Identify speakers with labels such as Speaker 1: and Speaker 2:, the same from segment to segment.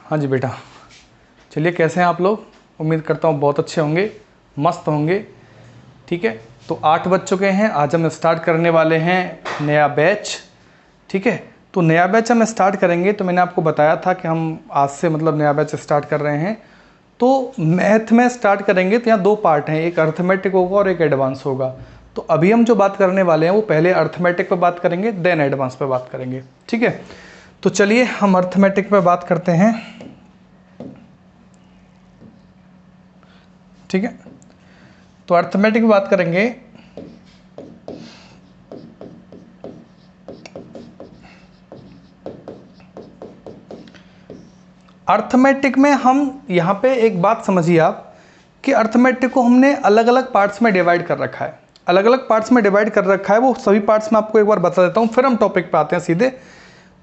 Speaker 1: हाँ जी बेटा, चलिए कैसे हैं आप लोग? उम्मीद करता हूँ बहुत अच्छे होंगे, मस्त होंगे। ठीक है, तो 8 बज चुके हैं। आज हम स्टार्ट करने वाले हैं नया बैच। ठीक है, तो नया बैच हम स्टार्ट करेंगे, तो मैंने आपको बताया था कि हम आज से मतलब नया बैच स्टार्ट कर रहे हैं। तो मैथ में स्टार्ट करेंगे तो यहाँ 2 पार्ट हैं, एक अर्थमेटिक होगा और एक एडवांस होगा। तो अभी हम जो बात करने वाले हैं वो पहले अर्थमेटिक पे बात करेंगे, देन एडवांस पे बात करेंगे। ठीक है, तो चलिए हम अर्थमेटिक पे बात करते हैं। ठीक है, तो अर्थमेटिक में बात करेंगे। अर्थमेटिक में हम यहाँ पे एक बात समझिए आप कि अर्थमेटिक को हमने अलग अलग पार्ट्स में डिवाइड कर रखा है। अलग अलग पार्ट्स में डिवाइड कर रखा है, वो सभी पार्ट्स में आपको एक बार बता देता हूँ, फिर हम टॉपिक पे आते हैं सीधे।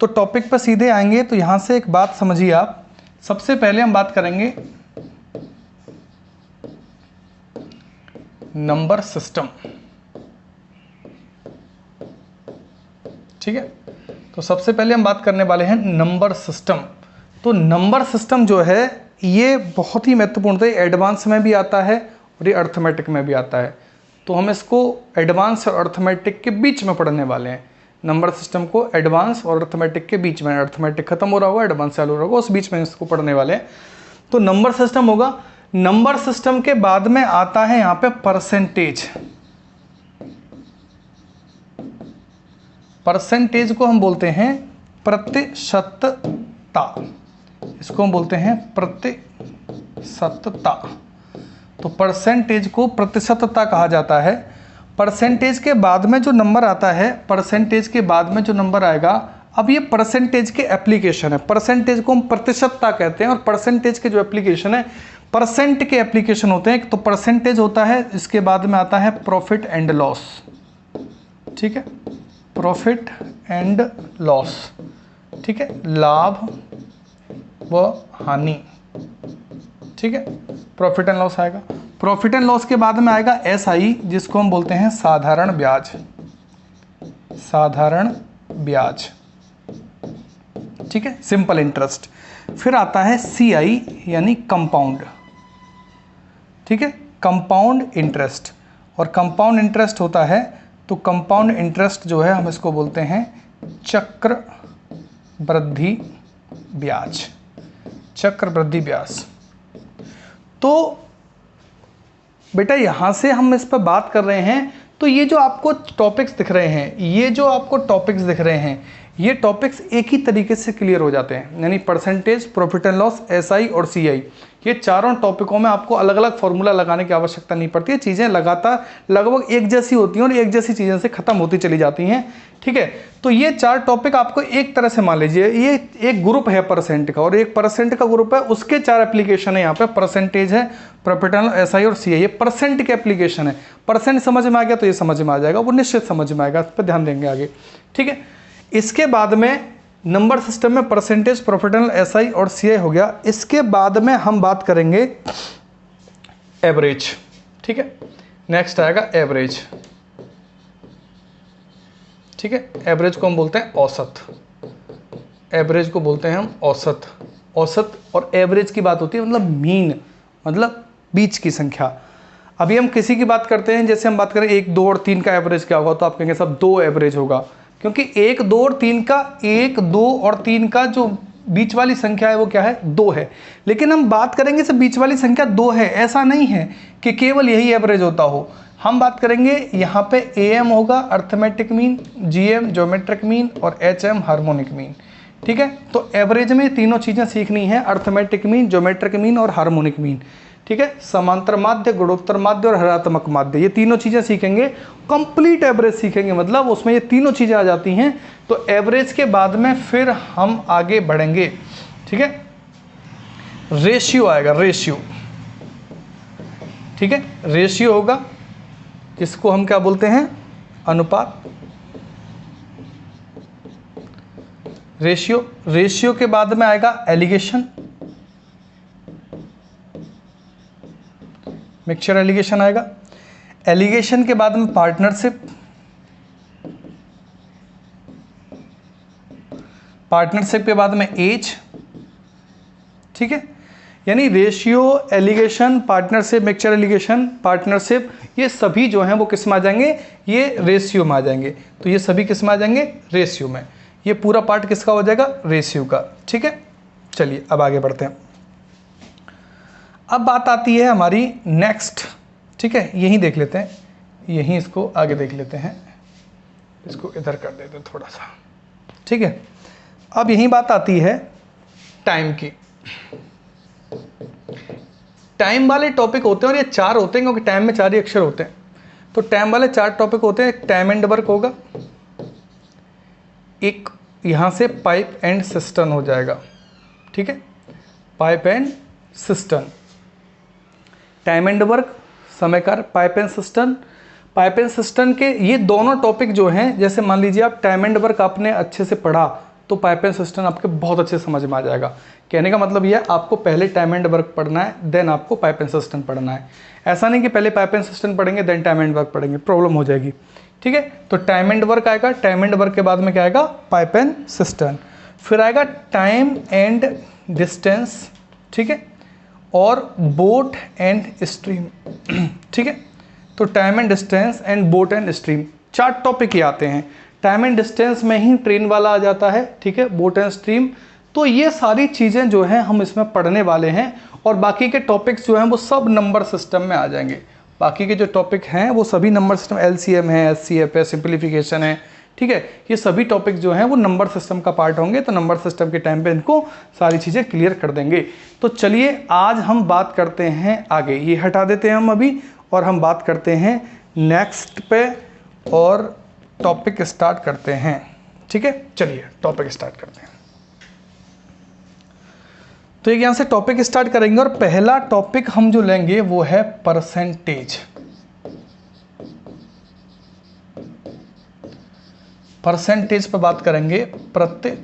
Speaker 1: तो टॉपिक पर सीधे आएंगे तो यहाँ से एक बात समझिए आप। सबसे पहले हम बात करेंगे नंबर सिस्टम। ठीक है, तो सबसे पहले हम बात करने वाले हैं नंबर सिस्टम। तो नंबर सिस्टम जो है ये बहुत ही महत्वपूर्ण है, एडवांस में भी आता है और ये अर्थमेटिक में भी आता है। तो हम इसको एडवांस और अर्थमेटिक के बीच में पढ़ने वाले हैं। नंबर सिस्टम को एडवांस और अर्थमेटिक के बीच में, अर्थमेटिक खत्म हो रहा होगा, एडवांस चालू हो रहा होगा, उस बीच में इसको पढ़ने वाले हैं। तो नंबर सिस्टम होगा। नंबर सिस्टम के बाद में आता है यहाँ पे परसेंटेज। परसेंटेज को हम बोलते हैं प्रतिशतता, इसको हम बोलते हैं प्रतिशतता। तो परसेंटेज को प्रतिशतता कहा जाता है। परसेंटेज के बाद में जो नंबर आता है, परसेंटेज के बाद में जो नंबर आएगा, अब ये परसेंटेज के एप्लीकेशन है। परसेंटेज को हम प्रतिशतता कहते हैं और परसेंटेज के जो एप्लीकेशन है, परसेंट के एप्लीकेशन होते हैं। तो परसेंटेज होता है, इसके बाद में आता है प्रॉफिट एंड लॉस। ठीक है, प्रॉफिट एंड लॉस। ठीक है, लाभ व हानि। ठीक है, प्रॉफिट एंड लॉस आएगा। प्रॉफिट एंड लॉस के बाद में आएगा एसआई, जिसको हम बोलते हैं साधारण ब्याज। साधारण ब्याज, ठीक है, सिंपल इंटरेस्ट। फिर आता है सीआई यानी कंपाउंड। ठीक है, कंपाउंड इंटरेस्ट। और कंपाउंड इंटरेस्ट होता है, तो कंपाउंड इंटरेस्ट जो है हम इसको बोलते हैं चक्रवृद्धि ब्याज। चक्रवृद्धि ब्याज। तो बेटा यहां से हम इस पर बात कर रहे हैं, तो ये जो आपको टॉपिक्स दिख रहे हैं, ये जो आपको टॉपिक्स दिख रहे हैं, ये टॉपिक्स एक ही तरीके से क्लियर हो जाते हैं। यानी percentage, profit and loss, SI और सीआई, ये चारों टॉपिकों में आपको अलग अलग फॉर्मूला लगाने की आवश्यकता नहीं पड़ती है। चीज़ें लगातार लगभग एक जैसी होती हैं और एक जैसी चीज़ों से खत्म होती चली जाती हैं। ठीक है, तो ये 4 टॉपिक आपको एक तरह से मान लीजिए, ये एक ग्रुप है परसेंट का, और एक परसेंट का ग्रुप है, उसके 4 एप्लीकेशन है। यहाँ पे परसेंटेज है, प्रॉफिट एंड लॉस, एसआई और सीआई, ये परसेंट के एप्लीकेशन है। परसेंट समझ में आ गया तो ये समझ में आ जाएगा, वो निश्चित समझ में आएगा, इस पर ध्यान देंगे आगे। ठीक है, इसके बाद में नंबर सिस्टम में percentage, profit and loss, SI और सीआई हो गया। इसके बाद में हम बात करेंगे एवरेज। ठीक है, नेक्स्ट आएगा एवरेज। ठीक है, एवरेज को हम बोलते हैं औसत। एवरेज को बोलते हैं हम औसत। औसत और एवरेज की बात होती है, मतलब मीन, मतलब बीच की संख्या। अभी हम किसी की बात करते हैं, जैसे हम बात करें 1, 2 और 3 का एवरेज क्या होगा, तो आप कहेंगे सब 2 एवरेज होगा, क्योंकि 1, 2 और 3 का, 1, 2 और 3 का जो बीच वाली संख्या है वो क्या है, 2 है। लेकिन हम बात करेंगे सब बीच वाली संख्या 2 है, ऐसा नहीं है कि केवल यही एवरेज होता हो। हम बात करेंगे यहाँ पे AM होगा arithmetic mean, GM geometric mean और HM हार्मोनिक मीन। ठीक है, तो एवरेज में तीनों चीज़ें सीखनी है, अर्थमेटिक मीन, ज्योमेट्रिक मीन और हार्मोनिक मीन। ठीक है, समांतर माध्य, गुणोत्तर माध्य और हरात्मक माध्य, ये तीनों चीज़ें सीखेंगे। कंप्लीट एवरेज सीखेंगे, मतलब उसमें ये तीनों चीज़ें आ जाती हैं। तो एवरेज के बाद में फिर हम आगे बढ़ेंगे। ठीक है, रेशियो आएगा, रेशियो। ठीक है, रेशियो होगा, जिसको हम क्या बोलते हैं, अनुपात। रेशियो। रेशियो के बाद में आएगा एलिगेशन, मिक्सचर एलिगेशन आएगा। एलिगेशन के बाद में पार्टनरशिप। पार्टनरशिप के बाद में एज। ठीक है। यानी ratio, alligation, partnership, mixture alligation, partnership, ये सभी जो हैं वो किस में आ जाएंगे, ये रेशियो में आ जाएंगे। तो ये सभी किस में आ जाएंगे, रेशियो में। ये पूरा पार्ट किसका हो जाएगा, रेशियो का। ठीक है, चलिए अब आगे बढ़ते हैं। अब बात आती है हमारी नेक्स्ट। ठीक है, यहीं देख लेते हैं, यहीं इसको आगे देख लेते हैं, इसको इधर कर देते हैं थोड़ा सा। ठीक है, अब यहीं बात आती है टाइम की। टाइम वाले टॉपिक होते हैं और ये 4 होते हैं क्योंकि टाइम में 4 ही अक्षर होते हैं। तो टाइम वाले 4 टॉपिक होते हैं। एक टाइम एंड वर्क होगा, एक यहाँ से पाइप एंड सिस्टम हो जाएगा। ठीक है, pipe and system, time and work, समय कार्य, pipe and system. Pipe and system के ये दोनों टॉपिक जो हैं, जैसे मान लीजिए आप टाइम एंड वर्क आपने अच्छे से पढ़ा तो पाइप एंड सिस्टम आपके बहुत अच्छे समझ में आ जाएगा। कहने का मतलब यह है आपको पहले टाइम एंड वर्क पढ़ना है, देन आपको पाइप एंड सिस्टम पढ़ना है। ऐसा नहीं कि पहले पाइप एंड सिस्टम पढ़ेंगे देन टाइम एंड वर्क पढ़ेंगे, प्रॉब्लम हो जाएगी। ठीक है, तो टाइम एंड वर्क आएगा, टाइम एंड वर्क के बाद में क्या आएगा, पाइप एंड सिस्टम, फिर आएगा टाइम एंड डिस्टेंस। ठीक है, और बोट एंड स्ट्रीम। ठीक है, तो time and distance and boat and stream, 4 topic ही आते हैं। टाइम एंड डिस्टेंस में ही ट्रेन वाला आ जाता है। ठीक है, बोट एंड स्ट्रीम। तो ये सारी चीज़ें जो हैं हम इसमें पढ़ने वाले हैं, और बाकी के टॉपिक्स जो हैं वो सब नंबर सिस्टम में आ जाएंगे। बाकी के जो टॉपिक हैं वो सभी नंबर सिस्टम, LCM है, SCF है, सिंप्लीफिकेशन है। ठीक है, ये सभी टॉपिक जो हैं वो नंबर सिस्टम का पार्ट होंगे। तो नंबर सिस्टम के टाइम पे इनको सारी चीज़ें क्लियर कर देंगे। तो चलिए आज हम बात करते हैं आगे, ये हटा देते हैं हम अभी, और हम बात करते हैं नेक्स्ट पे और टॉपिक स्टार्ट करते हैं। ठीक है, चलिए टॉपिक स्टार्ट करते हैं। तो एक यहाँ से टॉपिक स्टार्ट करेंगे और पहला टॉपिक हम जो लेंगे वो है परसेंटेज। परसेंटेज पे बात करेंगे, प्रतिशतता।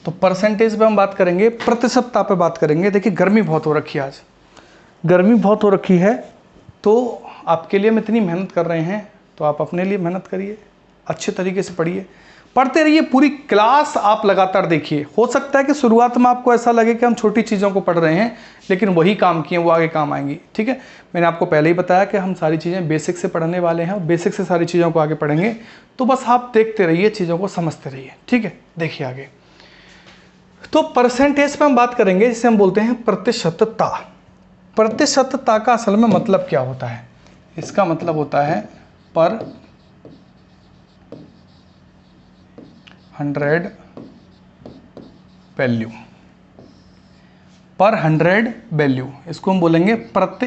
Speaker 1: तो परसेंटेज पे हम बात करेंगे, प्रतिशतता पे बात करेंगे। देखिए गर्मी बहुत हो रखी है, आज गर्मी बहुत हो रखी है, तो आपके लिए हम इतनी मेहनत कर रहे हैं तो आप अपने लिए मेहनत करिए, अच्छे तरीके से पढ़िए, पढ़ते रहिए, पूरी क्लास आप लगातार देखिए। हो सकता है कि शुरुआत में आपको ऐसा लगे कि हम छोटी चीज़ों को पढ़ रहे हैं, लेकिन वही काम किए वो आगे काम आएंगी। ठीक है, मैंने आपको पहले ही बताया कि हम सारी चीज़ें बेसिक से पढ़ने वाले हैं, और बेसिक से सारी चीज़ों को आगे पढ़ेंगे। तो बस आप देखते रहिए, चीज़ों को समझते रहिए। ठीक है, देखिए आगे। तो परसेंटेज पे हम बात करेंगे, जिसे हम बोलते हैं प्रतिशतता। प्रतिशतता का असल में मतलब क्या होता है, इसका मतलब होता है पर 100 वैल्यू, पर 100 वैल्यू, इसको हम बोलेंगे प्रति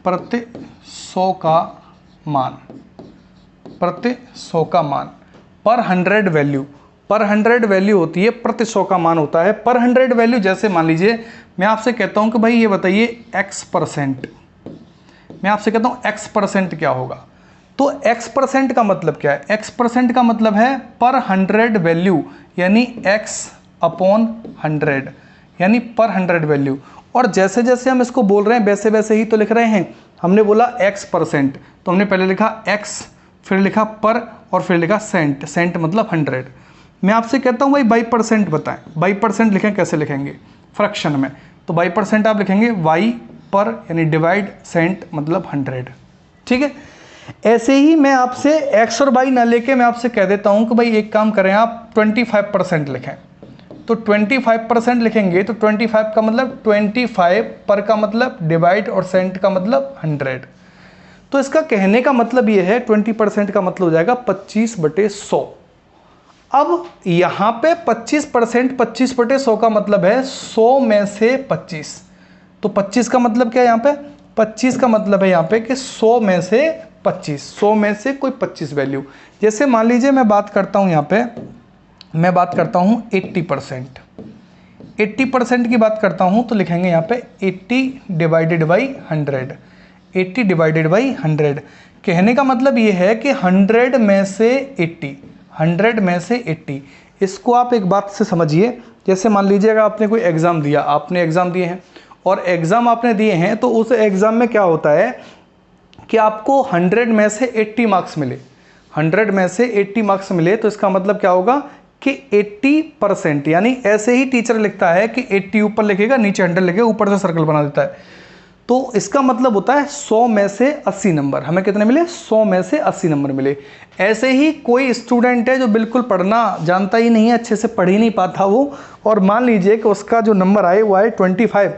Speaker 1: 100 का मान, प्रति 100 का मान, पर 100 वैल्यू। पर 100 वैल्यू होती है, प्रति 100 का मान होता है। पर 100 वैल्यू, जैसे मान लीजिए मैं आपसे कहता हूं कि भाई ये बताइए x%, मैं आपसे कहता हूं x% क्या होगा, तो x% का मतलब क्या है, x% का मतलब है पर 100 वैल्यू, यानी x/100, यानी पर 100 वैल्यू। और जैसे जैसे हम इसको बोल रहे हैं वैसे वैसे ही तो लिख रहे हैं। हमने बोला x%, तो हमने पहले लिखा x, फिर लिखा पर, और फिर लिखा सेंट। सेंट मतलब 100। मैं आपसे कहता हूँ भाई बाई परसेंट बताएं, बाई परसेंट लिखें, कैसे लिखेंगे, फ्रैक्शन में। तो बाई परसेंट आप लिखेंगे y पर, यानी डिवाइड सेंट मतलब 100। ठीक है, ऐसे ही मैं आपसे x और y ना लेके मैं आपसे कह देता हूं कि भाई एक काम करें आप 25% लिखें। तो 25% लिखेंगे तो 25 का मतलब 25, पर का मतलब डिवाइड, और सेंट का मतलब 100। तो इसका कहने का मतलब ये है 20% का मतलब हो जाएगा 25/100। अब यहां पे 25%, 25/100 का मतलब है 100 में से 25। तो 25 का मतलब क्या है, यहाँ पे 25 का मतलब है यहाँ पे कि 100 में से 25, 100 में से कोई 25 वैल्यू। जैसे मान लीजिए मैं बात करता हूँ यहाँ पे, मैं बात करता हूँ 80%, 80% की बात करता हूँ तो लिखेंगे यहाँ पे 80 डिवाइडेड बाई 100, 80 डिवाइडेड बाई 100। कहने का मतलब ये है कि 100 में से 80, 100 में से 80। इसको आप एक बात से समझिए, जैसे मान लीजिए अगर आपने कोई एग्ज़ाम दिया, आपने एग्ज़ाम दिए हैं और एग्ज़ाम आपने दिए हैं, तो उस एग्ज़ाम में क्या होता है कि आपको 100 में से 80 मार्क्स मिले, 100 में से 80 मार्क्स मिले, तो इसका मतलब क्या होगा कि 80%, यानी ऐसे ही टीचर लिखता है कि 80 ऊपर लिखेगा, नीचे 100 लिखेगा, ऊपर से सर्कल बना देता है। तो इसका मतलब होता है 100 में से 80 नंबर। हमें कितने मिले? 100 में से 80 नंबर मिले। ऐसे ही कोई स्टूडेंट है जो बिल्कुल पढ़ना जानता ही नहीं है, अच्छे से पढ़ ही नहीं पाता वो, और मान लीजिए कि उसका जो नंबर आए वो आए 25,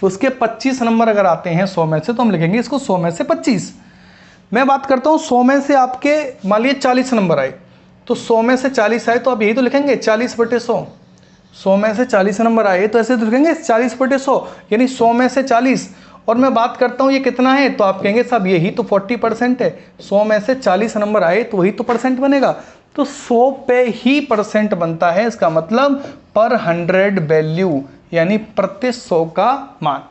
Speaker 1: उसके 25 नंबर अगर आते हैं 100 में से, तो हम लिखेंगे इसको 100 में से 25। मैं बात करता हूँ 100 में से आपके मान लीजिए 40 नंबर आए, तो 100 में से 40 आए तो आप यही तो लिखेंगे 40/100। 100 में से 40 नंबर आए तो ऐसे तो लिखेंगे 40/100, यानी 100 में से 40। और मैं बात करता हूँ ये कितना है, तो आप कहेंगे साहब यही तो 40% है। 100 में से 40 नंबर आए तो वही तो परसेंट बनेगा, तो 100 पे ही परसेंट बनता है। इसका मतलब पर 100 वैल्यू, यानी प्रति 100 का मान।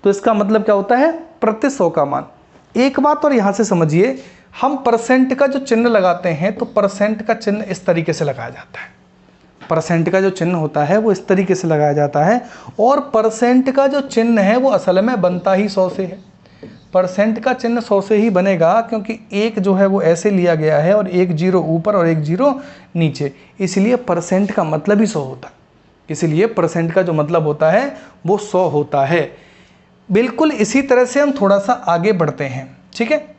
Speaker 1: तो इसका मतलब क्या होता है? प्रति 100 का मान। एक बात और यहाँ से समझिए, हम परसेंट का जो चिन्ह लगाते हैं तो परसेंट का चिन्ह इस तरीके से लगाया जाता है। परसेंट का जो चिन्ह होता है वो इस तरीके से लगाया जाता है, और परसेंट का जो चिन्ह है वो असल में बनता ही 100 से है। परसेंट का चिन्ह 100 से ही बनेगा, क्योंकि एक जो है वो ऐसे लिया गया है और एक जीरो ऊपर और एक जीरो नीचे, इसलिए परसेंट का मतलब ही 100 होता है। इसलिए परसेंट का जो मतलब होता है वो 100 होता है। बिल्कुल इसी तरह से हम थोड़ा सा आगे बढ़ते हैं, ठीक है।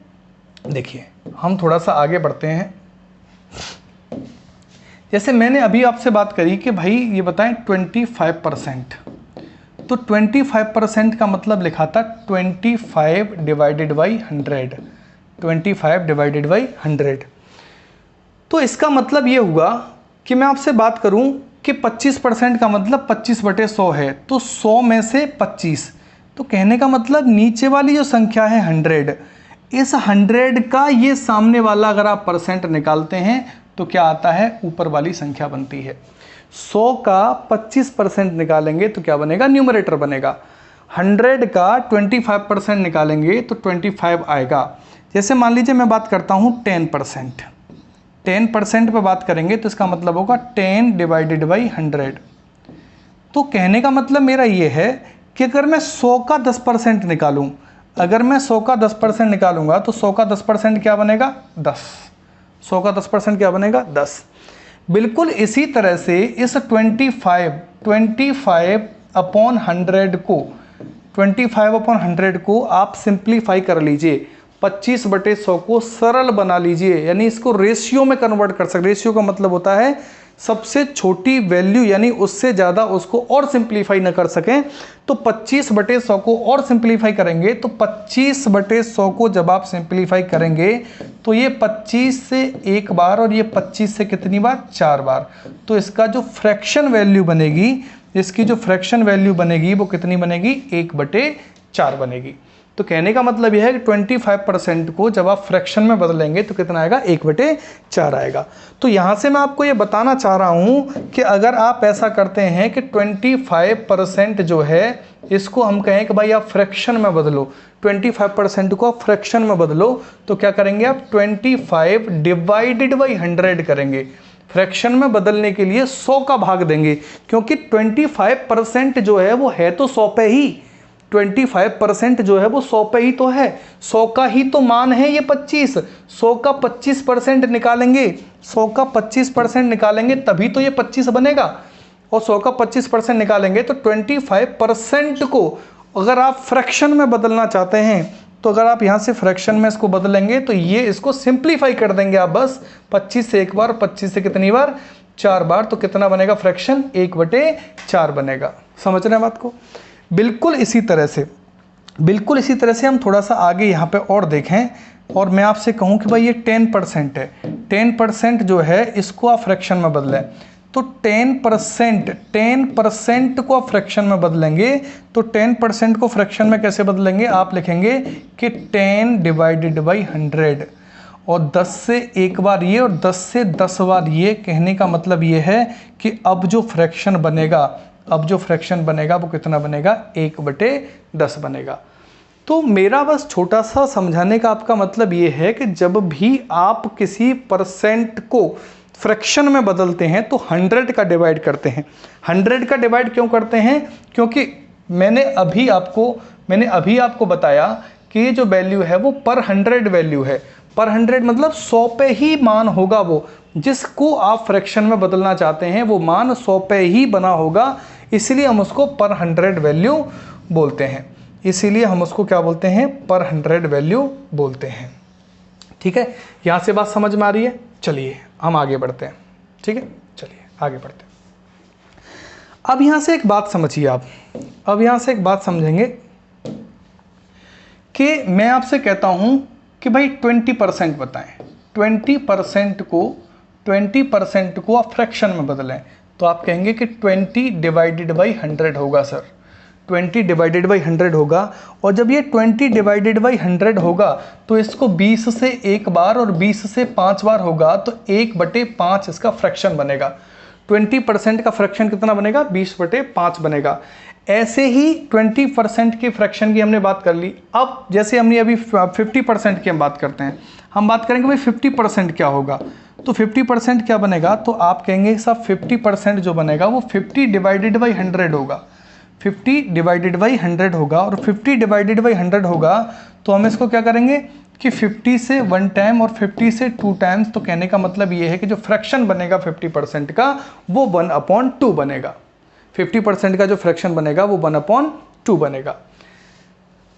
Speaker 1: देखिए हम थोड़ा सा आगे बढ़ते हैं। जैसे मैंने अभी आपसे बात करी कि भाई ये बताएं 25%, तो 25% का मतलब लिखा था 25/100, 25/100। तो इसका मतलब ये हुआ कि मैं आपसे बात करूं कि 25% का मतलब 25/100 है, तो 100 में से 25, तो कहने का मतलब नीचे वाली जो संख्या है 100, इस 100 का ये सामने वाला अगर आप परसेंट निकालते हैं तो क्या आता है? ऊपर वाली संख्या बनती है। 100 का 25% निकालेंगे तो क्या बनेगा? न्यूमरेटर बनेगा। 100 का 25% निकालेंगे तो 25 आएगा। जैसे मान लीजिए मैं बात करता हूँ 10%, 10% पे बात करेंगे तो इसका मतलब होगा 10/100। तो कहने का मतलब मेरा ये है कि अगर मैं 100 का 10% निकालूं, अगर मैं 100 का 10% निकालूंगा तो 100 का 10% क्या बनेगा? 10। 100 का 10% क्या बनेगा? 10। बिल्कुल इसी तरह से इस 25/100 को 25/100 को आप सिंप्लीफाई कर लीजिए, 25/100 को सरल बना लीजिए, यानी इसको रेशियो में कन्वर्ट कर सकते। रेशियो का मतलब होता है सबसे छोटी वैल्यू, यानी उससे ज़्यादा उसको और सिंप्लीफाई न कर सकें। तो 25/100 को और सिंप्लीफाई करेंगे, तो 25/100 को जब आप सिंप्लीफाई करेंगे तो ये 25 से एक बार और ये 25 से कितनी बार? 4 बार। तो इसका जो फ्रैक्शन वैल्यू बनेगी, इसकी जो फ्रैक्शन वैल्यू बनेगी वो कितनी बनेगी? 1/4 बनेगी। तो कहने का मतलब यह है कि 25% को जब आप फ्रैक्शन में बदलेंगे तो कितना आएगा? 1/4 आएगा। तो यहाँ से मैं आपको ये बताना चाह रहा हूँ कि अगर आप ऐसा करते हैं कि 25% जो है इसको हम कहें कि भाई आप फ्रैक्शन में बदलो, 25% को आप फ्रैक्शन में बदलो, तो क्या करेंगे आप? 25/100 करेंगे। फ्रैक्शन में बदलने के लिए 100 का भाग देंगे, क्योंकि 25% जो है वो है तो 100 पे ही, 25% जो है वो 100 पे ही तो है, 100 का ही तो मान है ये 25। 100 का 25% निकालेंगे, 100 का 25% निकालेंगे तभी तो ये 25 बनेगा, और 100 का 25% निकालेंगे तो 25% को अगर आप फ्रैक्शन में बदलना चाहते हैं तो अगर आप यहाँ से फ्रैक्शन में इसको बदलेंगे तो ये इसको सिंप्लीफाई कर देंगे आप बस, 25 से एक बार, 25 से कितनी बार? 4 बार। तो कितना बनेगा फ्रैक्शन? 1/4 बनेगा। समझ रहे हैं बात को? बिल्कुल इसी तरह से हम थोड़ा सा आगे यहाँ पे और देखें, और मैं आपसे कहूँ कि भाई ये 10% है, 10% जो है इसको आप फ्रैक्शन में बदलें, तो 10% को आप फ्रैक्शन में बदलेंगे, तो 10% को फ्रैक्शन में कैसे बदलेंगे? आप लिखेंगे कि 10/100, और 10 से एक बार ये और 10 से 10 बार ये। कहने का मतलब ये है कि अब जो फ्रैक्शन बनेगा वो कितना बनेगा? 1/10 बनेगा। तो मेरा बस छोटा सा समझाने का आपका मतलब ये है कि जब भी आप किसी परसेंट को फ्रैक्शन में बदलते हैं तो 100 का डिवाइड करते हैं। 100 का डिवाइड क्यों करते हैं? क्योंकि मैंने अभी आपको बताया कि ये जो वैल्यू है वो पर 100 वैल्यू है। पर 100 मतलब 100 पे ही मान होगा वो, जिसको आप फ्रैक्शन में बदलना चाहते हैं वो मान 100 पे ही बना होगा, इसीलिए हम उसको पर 100 वैल्यू बोलते हैं। इसीलिए हम उसको क्या बोलते हैं, पर 100 वैल्यू बोलते हैं। ठीक है, यहाँ से बात समझ में आ रही है? चलिए हम आगे बढ़ते हैं। ठीक है, चलिए आगे बढ़ते हैं। अब यहाँ से एक बात समझिए आप, अब यहाँ से एक बात समझेंगे कि मैं आपसे कहता हूँ कि भाई 20% बताएं, 20% को आप फ्रैक्शन में बदलें, तो आप कहेंगे कि 20 डिवाइडेड बाई 100 होगा सर, 20 डिवाइडेड बाई 100 होगा। और जब ये 20 डिवाइडेड बाई 100 होगा तो इसको 20 से एक बार और 20 से 5 बार होगा, तो 1/5 इसका फ्रैक्शन बनेगा। 20% का फ्रैक्शन कितना बनेगा, 20/5 बनेगा। ऐसे ही 20% के फ्रैक्शन की हमने बात कर ली। अब जैसे हमने अभी 50% की हम बात करते हैं, हम बात करेंगे भाई 50% क्या होगा, तो 50% क्या बनेगा, तो आप कहेंगे साहब 50% जो बनेगा वो 50 डिवाइडेड बाई 100 होगा, 50 डिवाइडेड बाई 100 होगा। और 50 डिवाइडेड बाई 100 होगा तो हम इसको क्या करेंगे कि 50 से 1 टाइम और 50 से 2 टाइम्स, तो कहने का मतलब ये है कि जो फ्रैक्शन बनेगा 50% का वो 1/2 बनेगा। 50% का जो फ्रैक्शन बनेगा वो 1/2 बनेगा।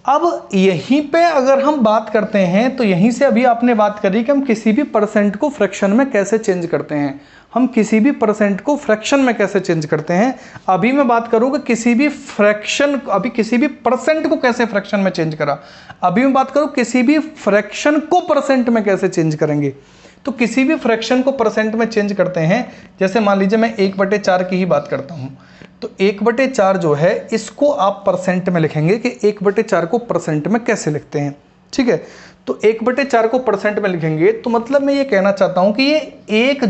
Speaker 1: अब यहीं पे अगर हम बात करते हैं तो यहीं से अभी आपने बात करी कि हम किसी भी परसेंट को फ्रैक्शन में कैसे चेंज करते हैं, हम किसी भी परसेंट को फ्रैक्शन में कैसे चेंज करते हैं। अभी मैं बात करूंगा किसी भी फ्रैक्शन, अभी किसी भी परसेंट को कैसे फ्रैक्शन में चेंज करा, अभी मैं बात करूं किसी भी फ्रैक्शन को परसेंट में कैसे चेंज करेंगे। तो किसी भी फ्रैक्शन को परसेंट में चेंज करते हैं, जैसे मान लीजिए मैं 1/4 की ही बात करता हूं, तो 1/4 जो है इसको आप परसेंट में लिखेंगे कि 1/4 को परसेंट में कैसे लिखते हैं। ठीक है, तो 1/4 को परसेंट में लिखेंगे तो मतलब मैं ये कहना चाहता हूं कि ये एक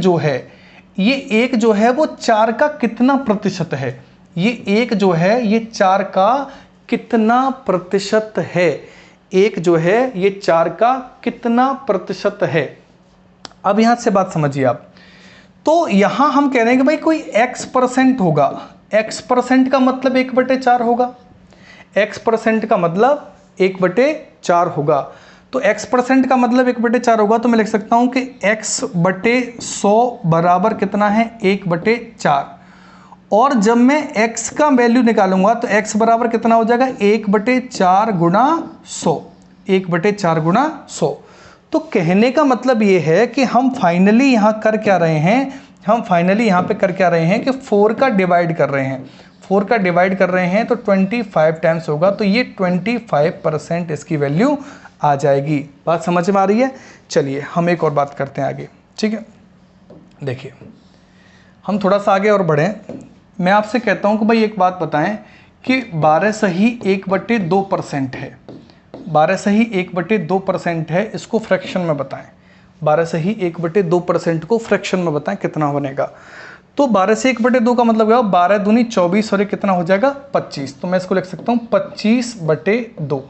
Speaker 1: जो है वो 4 का कितना प्रतिशत है, ये एक जो है ये 4 का कितना प्रतिशत है, एक जो है ये 4 का कितना प्रतिशत है। अब यहां से बात समझिए आप, तो यहां हम कह रहे हैं कि भाई कोई x% होगा, x% का मतलब 1/4 होगा, x% का मतलब 1/4 होगा। तो x% का मतलब 1/4 होगा, तो मैं लिख सकता हूं कि x/100 बराबर कितना है, 1/4। और जब मैं x का वैल्यू निकालूंगा तो x बराबर कितना हो जाएगा, 1/4 गुणा 100, 1/4 गुणा 100। तो कहने का मतलब ये है कि हम फाइनली यहाँ कर क्या रहे हैं, हम फाइनली यहाँ पे कर क्या रहे हैं कि 4 का डिवाइड कर रहे हैं, 4 का डिवाइड कर रहे हैं, तो 25 टाइम्स होगा, तो ये 25% इसकी वैल्यू आ जाएगी। बात समझ में आ रही है? चलिए हम एक और बात करते हैं आगे। ठीक है, देखिए हम थोड़ा सा आगे और बढ़ें। मैं आपसे कहता हूँ कि भाई एक बात बताएं कि 12 सही 1/2% है, 12 सही 1/2% है, इसको फ्रैक्शन में बताएं। 12 सही 1/2% को फ्रैक्शन में बताएं कितना बनेगा। तो 12 से 1/2 का मतलब क्या, 12 दूनी 24 और ये कितना हो जाएगा 25। तो मैं इसको लिख सकता हूँ 25/2।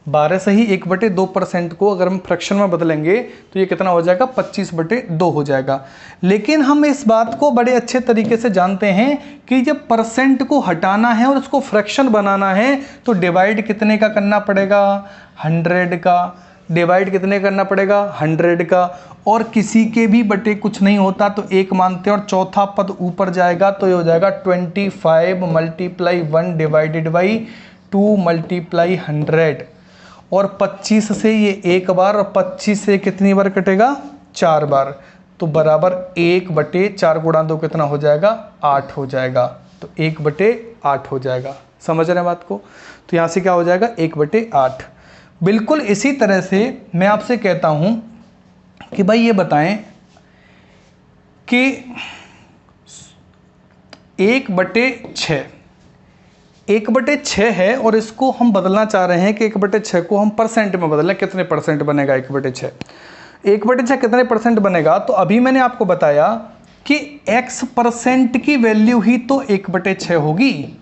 Speaker 1: 12 सही 1/2% को अगर हम फ्रैक्शन में बदलेंगे तो ये कितना हो जाएगा, 25/2 हो जाएगा। लेकिन हम इस बात को बड़े अच्छे तरीके से जानते हैं कि जब परसेंट को हटाना है और उसको फ्रैक्शन बनाना है तो डिवाइड कितने का करना पड़ेगा, 100 का। डिवाइड कितने करना पड़ेगा, 100 का। और किसी के भी बटे कुछ नहीं होता तो एक मानते हैं और चौथा पद ऊपर जाएगा, तो ये हो जाएगा 25 × 1 डिवाइडेड बाई 2 × 100। और 25 से ये एक बार और 25 से कितनी बार कटेगा, 4 बार, तो बराबर 1/4 गुणा 2 कितना हो जाएगा, 8 हो जाएगा। तो 1/8 हो जाएगा। समझ रहे हैं बात को? तो यहाँ से क्या हो जाएगा, 1/8। बिल्कुल इसी तरह से मैं आपसे कहता हूँ कि भाई ये बताएं कि 1/6 1/6 है और इसको हम बदलना चाह रहे हैं कि 1/6 को हम परसेंट में बदलें, कितने परसेंट बनेगा 1/6? 1/6 कितने परसेंट बनेगा? तो अभी मैंने आपको बताया कि x% की वैल्यू ही तो 1/6 होगी,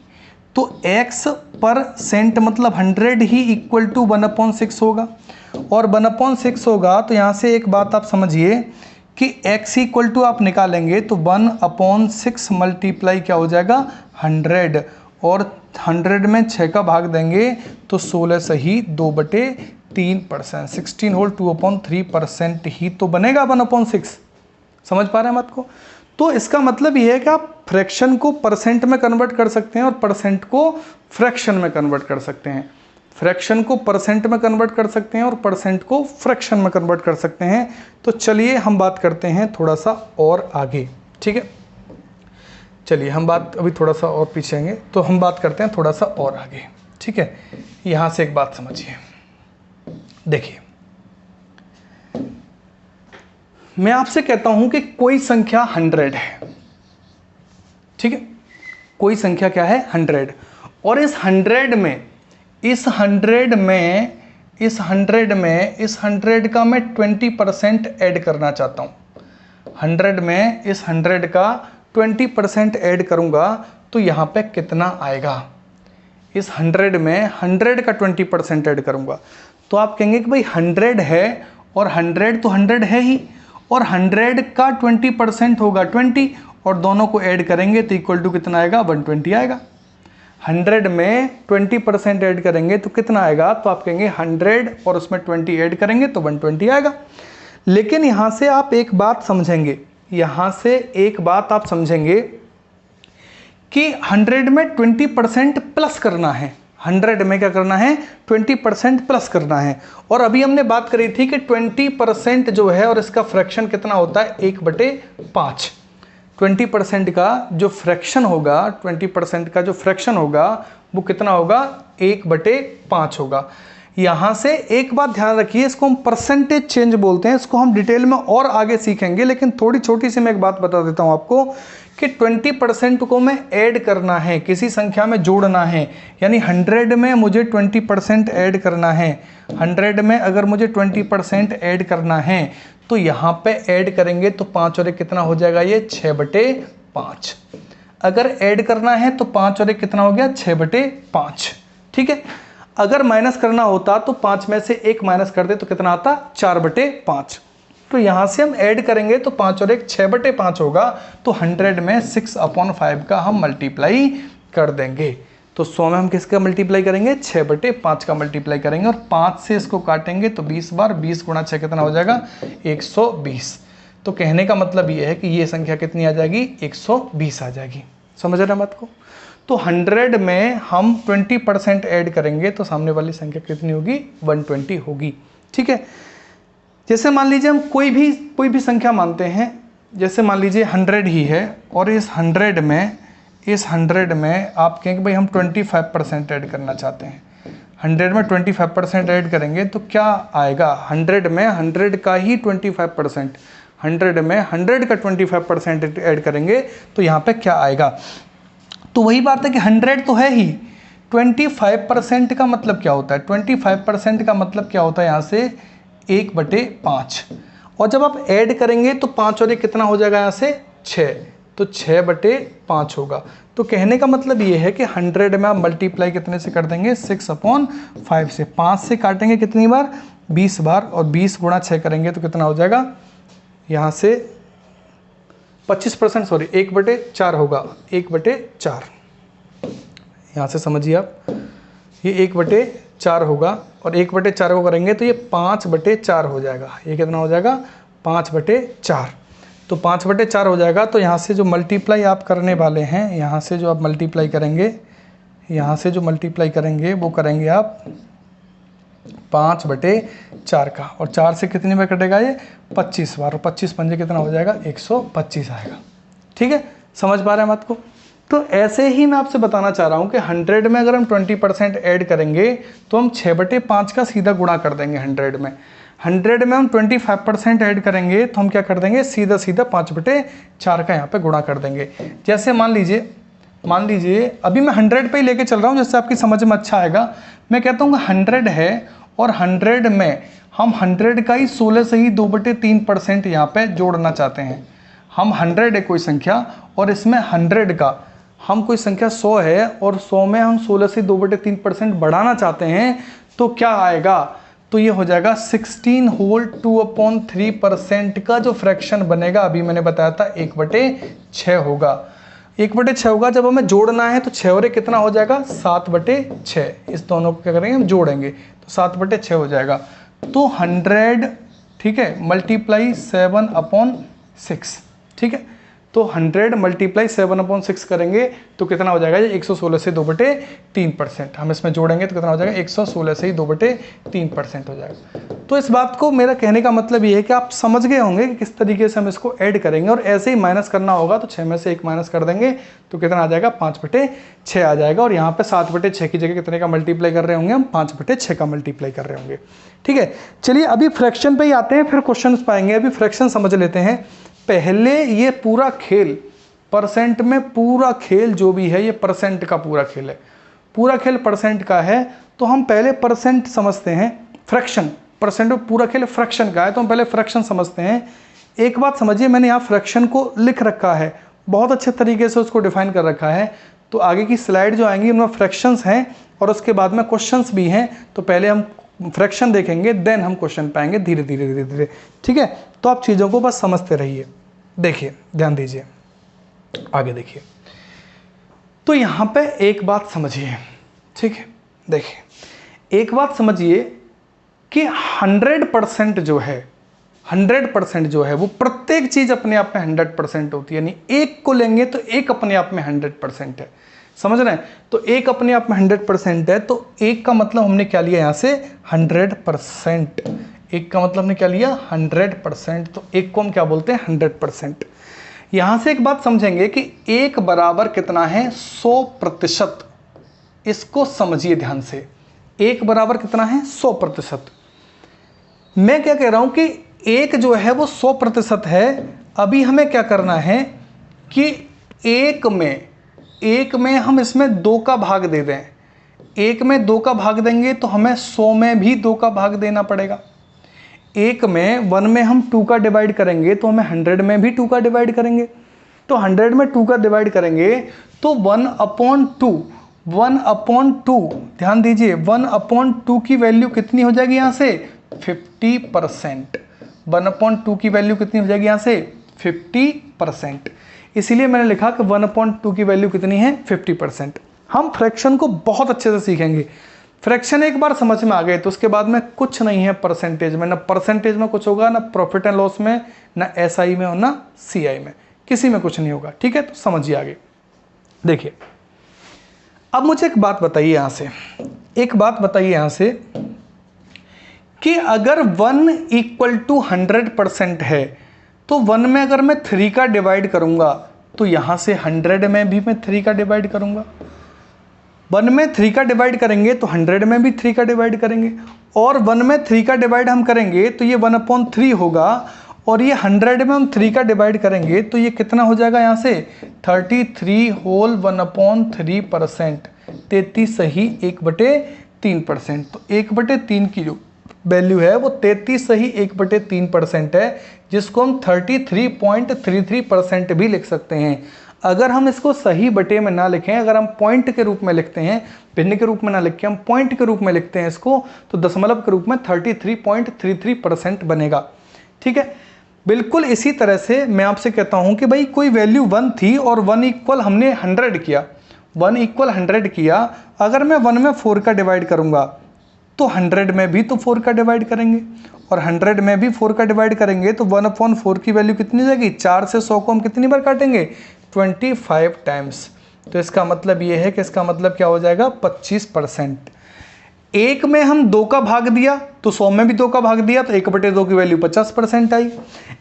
Speaker 1: तो x% मतलब 100 ही इक्वल टू 1/6 होगा। और 1/6 होगा तो यहाँ से एक बात आप समझिए कि x इक्वल टू आप निकालेंगे तो 1/6 मल्टीप्लाई क्या हो जाएगा, 100। और 100 में 6 का भाग देंगे तो 16 सही 2/3%, 16 होल 2/3% ही तो बनेगा 1/6। समझ पा रहे हैं बात को? तो इसका मतलब ये है कि आप फ्रैक्शन को परसेंट में कन्वर्ट कर सकते हैं और परसेंट को फ्रैक्शन में कन्वर्ट कर सकते हैं। फ्रैक्शन को परसेंट में कन्वर्ट कर सकते हैं और परसेंट को फ्रैक्शन में कन्वर्ट कर सकते हैं। तो चलिए हम बात करते हैं थोड़ा सा और आगे, ठीक है। चलिए हम बात अभी थोड़ा सा और पीछे आएंगे, तो हम बात करते हैं थोड़ा सा और आगे, ठीक है। यहाँ से एक बात समझिए, देखिए मैं आपसे कहता हूं कि कोई संख्या 100 है, ठीक है। कोई संख्या क्या है? 100। और इस 100 का मैं 20% ऐड करना चाहता हूं। 100 में इस 100 का 20% ऐड करूंगा तो यहां पे कितना आएगा? इस 100 में 100 का 20% ऐड करूंगा तो आप कहेंगे कि भाई 100 है और 100 तो 100 है ही, और 100 का 20% होगा 20, और दोनों को ऐड करेंगे तो इक्वल टू कितना आएगा? 120 आएगा। 100 में 20% ऐड करेंगे तो कितना आएगा? तो आप कहेंगे 100 और उसमें 20 ऐड करेंगे तो 120 आएगा। लेकिन यहाँ से आप एक बात समझेंगे, यहाँ से एक बात आप समझेंगे कि 100 में 20% प्लस करना है। 100 में क्या करना है? 20% प्लस करना है। और अभी हमने बात करी थी कि 20% जो है और इसका फ्रैक्शन कितना होता है? 1/5। 20% का जो फ्रैक्शन होगा, 20% का जो फ्रैक्शन होगा वो कितना होगा? 1/5 होगा। यहाँ से एक बात ध्यान रखिए, इसको हम परसेंटेज चेंज बोलते हैं, इसको हम डिटेल में और आगे सीखेंगे, लेकिन थोड़ी छोटी सी मैं एक बात बता देता हूँ आपको कि 20% को मैं ऐड करना है, किसी संख्या में जोड़ना है, यानी 100 में मुझे 20% ऐड करना है। 100 में अगर मुझे 20% ऐड करना है तो यहाँ पे ऐड करेंगे तो 5 और 1 कितना हो जाएगा? ये 6/5। अगर ऐड करना है तो 5 और 1 कितना हो गया? 6/5, ठीक है। अगर माइनस करना होता तो 5 में से 1 माइनस कर दे तो कितना आता? 4/5। तो यहाँ से हम ऐड करेंगे तो 5 और 1 6/5 होगा। तो 100 में 6/5 का हम मल्टीप्लाई कर देंगे। तो 100 में हम किसका मल्टीप्लाई करेंगे? 6/5 का मल्टीप्लाई करेंगे, और 5 से इसको काटेंगे तो 20 बार, 20 गुणा 6 कितना हो जाएगा? 120। तो कहने का मतलब ये है कि ये संख्या कितनी आ जाएगी? 120 आ जाएगी। समझ रहे हैं बात को? तो 100 में हम 20% ऐड करेंगे तो सामने वाली संख्या कितनी होगी? 120 होगी, ठीक है। जैसे मान लीजिए हम कोई भी संख्या मानते हैं, जैसे मान लीजिए 100 ही है, और इस 100 में आप कहेंगे भाई हम 25% ऐड करना चाहते हैं। 100 में 25% ऐड करेंगे तो क्या आएगा? 100 में 100 का ही 25%, 100 में 100 का 25% ऐड करेंगे तो यहाँ पे क्या आएगा? तो वही बात है कि 100 तो है ही, 25% का मतलब क्या होता है? 25% का मतलब क्या होता है? यहाँ से 1/5, और जब आप ऐड करेंगे तो 5 और 1 कितना हो जाएगा? यहाँ से 6, तो 6/5 होगा। तो कहने का मतलब ये है कि 100 में आप मल्टीप्लाई कितने से कर देंगे? 6/5 से। 5 से काटेंगे कितनी बार? 20 बार, और 20 गुणा 6 करेंगे तो कितना हो जाएगा? यहाँ से 25%, सॉरी 1/4 होगा, 1/4। यहाँ से समझिए आप, ये 1/4 होगा, और 1/4 को करेंगे तो ये 5/4 हो जाएगा। ये कितना हो जाएगा? 5/4। तो 5/4 हो जाएगा। तो यहाँ से जो मल्टीप्लाई आप करने वाले हैं, यहाँ से जो आप मल्टीप्लाई करेंगे, वो करेंगे आप 5/4 का, और 4 से कितनी बार कटेगा? ये 25 बार, और 25 पंजे कितना हो जाएगा? 125 आएगा, ठीक है। समझ पा रहे हैं बात को? तो ऐसे ही मैं आपसे बताना चाह रहा हूँ कि 100 में अगर हम 20% ऐड करेंगे तो हम 6/5 का सीधा गुणा कर देंगे। 100 में हम 25% ऐड करेंगे तो हम क्या कर देंगे? सीधा 5/4 का यहाँ पे गुणा कर देंगे। जैसे मान लीजिए अभी मैं 100 पे ही लेके चल रहा हूँ, जिससे आपकी समझ में अच्छा आएगा। मैं कहता हूँ 100 है, और 100 में हम 100 का ही 16 से ही 2/3% यहाँ पे जोड़ना चाहते हैं। हम 100 है कोई संख्या, और इसमें 100 का हम कोई संख्या 100 है, और 100 में हम 16 से 2/3% बढ़ाना चाहते हैं, तो क्या आएगा? तो ये हो जाएगा 16 होल 2/3% का जो फ्रैक्शन बनेगा, अभी मैंने बताया था 1/6 होगा। 1/6 होगा। जब हमें जोड़ना है तो 6 और 1 कितना हो जाएगा? 7/6। इस दोनों को क्या करेंगे? हम जोड़ेंगे तो 7/6 हो जाएगा। तो 100, ठीक है, मल्टीप्लाई 7/6 6, ठीक है। तो 100 मल्टीप्लाई 7/6 करेंगे तो कितना हो जाएगा, 116 से 2/3%। हम इसमें जोड़ेंगे तो कितना हो जाएगा, 116 से ही 2/3% हो जाएगा। तो इस बात को मेरा कहने का मतलब ये है कि आप समझ गए होंगे कि किस तरीके से हम इसको ऐड करेंगे, और ऐसे ही माइनस करना होगा तो 6 में से 1 माइनस कर देंगे तो कितना आ जाएगा, 5/6 आ जाएगा। और यहाँ पे 7/6 की जगह कितने का मल्टीप्लाई कर रहे होंगे हम, 5/6 का मल्टीप्लाई कर रहे होंगे, ठीक है। चलिए अभी फ्रैक्शन पे ही आते हैं, फिर क्वेश्चन पाएंगे। अभी फ्रैक्शन समझ लेते हैं। पहले ये पूरा खेल परसेंट में, पूरा खेल जो भी है ये परसेंट का पूरा खेल है, पूरा खेल परसेंट का है। तो हम पहले परसेंट समझते हैं, फ्रैक्शन, परसेंट में पूरा खेल फ्रैक्शन का है तो हम पहले फ्रैक्शन समझते हैं। एक बात समझिए, मैंने यहाँ फ्रैक्शन को लिख रखा है, बहुत अच्छे तरीके से उसको डिफाइन कर रखा है। तो आगे की स्लाइड जो आएंगी उनमें फ्रैक्शंस हैं और उसके बाद में क्वेश्चंस भी हैं। तो पहले हम फ्रैक्शन देखेंगे, देन हम क्वेश्चन पाएंगे धीरे धीरे धीरे धीरे, ठीक है। तो आप चीज़ों को बस समझते रहिए। देखिए, ध्यान दीजिए, आगे देखिए। तो यहाँ पे एक बात समझिए, ठीक है। देखिए एक बात समझिए कि 100% जो है, 100% जो है वो प्रत्येक चीज़ अपने आप में 100% होती है। यानी एक को लेंगे तो एक अपने आप में 100% है, समझ रहे हैं। तो एक अपने आप में 100% है, तो एक का मतलब हमने क्या लिया यहाँ से, 100%। एक का मतलब हमने क्या लिया, 100%। तो एक को हम क्या बोलते हैं, 100%। यहाँ से एक बात समझेंगे कि एक बराबर कितना है, 100%। इसको समझिए ध्यान से, एक बराबर कितना है, 100%। मैं क्या कह रहा हूँ कि एक जो है वो 100% है। अभी हमें क्या करना है कि एक में हम इसमें 2 का भाग दे दें। एक में 2 का भाग देंगे तो हमें 100 में भी 2 का भाग देना पड़ेगा। एक में 1 में हम 2 का डिवाइड करेंगे तो हमें 100 में भी 2 का डिवाइड करेंगे। तो 100 में 2 का डिवाइड करेंगे तो 1/2, ध्यान दीजिए, 1/2 की वैल्यू कितनी हो जाएगी यहाँ से, 50%। 1/2 की वैल्यू कितनी हो जाएगी यहाँ से, 50%। इसीलिए मैंने लिखा कि 1/2 की वैल्यू कितनी है, 50%। हम फ्रैक्शन को बहुत अच्छे से सीखेंगे। फ्रैक्शन एक बार समझ में आ गए तो उसके बाद में कुछ नहीं है परसेंटेज में, ना परसेंटेज में कुछ होगा, ना प्रॉफिट एंड लॉस में, ना एसआई में और ना सीआई में, किसी में कुछ नहीं होगा, ठीक है। तो समझिए आगे। देखिए अब मुझे एक बात बताइए यहाँ से, एक बात बताइए यहाँ से कि अगर 1 = 100% है तो 1 में अगर मैं 3 का डिवाइड करूंगा तो यहां से 100 में भी मैं 3 का डिवाइड करूंगा। 1 में 3 का डिवाइड करेंगे तो 100 में भी 3 का डिवाइड करेंगे, और 1 में 3 का डिवाइड हम करेंगे तो ये 1/3 होगा, और ये 100 में हम 3 का डिवाइड करेंगे तो ये कितना हो जाएगा यहाँ से, 33 होल 1/3%, 33 सही 1/3%। तो 1/3 की जो वैल्यू है वो 33 सही 1/3% है, जिसको हम 33.33% भी लिख सकते हैं। अगर हम इसको सही बटे में ना लिखें, अगर हम पॉइंट के रूप में लिखते हैं, भिन्न के रूप में ना लिख के हम पॉइंट के रूप में लिखते हैं इसको, तो दशमलव के रूप में 33.33% बनेगा, ठीक है। बिल्कुल इसी तरह से मैं आपसे कहता हूं कि भाई कोई वैल्यू 1 थी और 1 = हमने 100 किया, 1 = 100 किया। अगर मैं 1 में 4 का डिवाइड करूंगा तो 100 में भी तो 4 का डिवाइड करेंगे, और 100 में भी 4 का डिवाइड करेंगे तो 1/4 की वैल्यू कितनी हो जाएगी, 4 से 100 को हम कितनी बार काटेंगे, 25 टाइम्स। तो इसका मतलब ये है कि इसका मतलब क्या हो जाएगा, 25%। एक में हम 2 का भाग दिया तो 100 में भी 2 का भाग दिया तो 1/2 की वैल्यू 50% आई।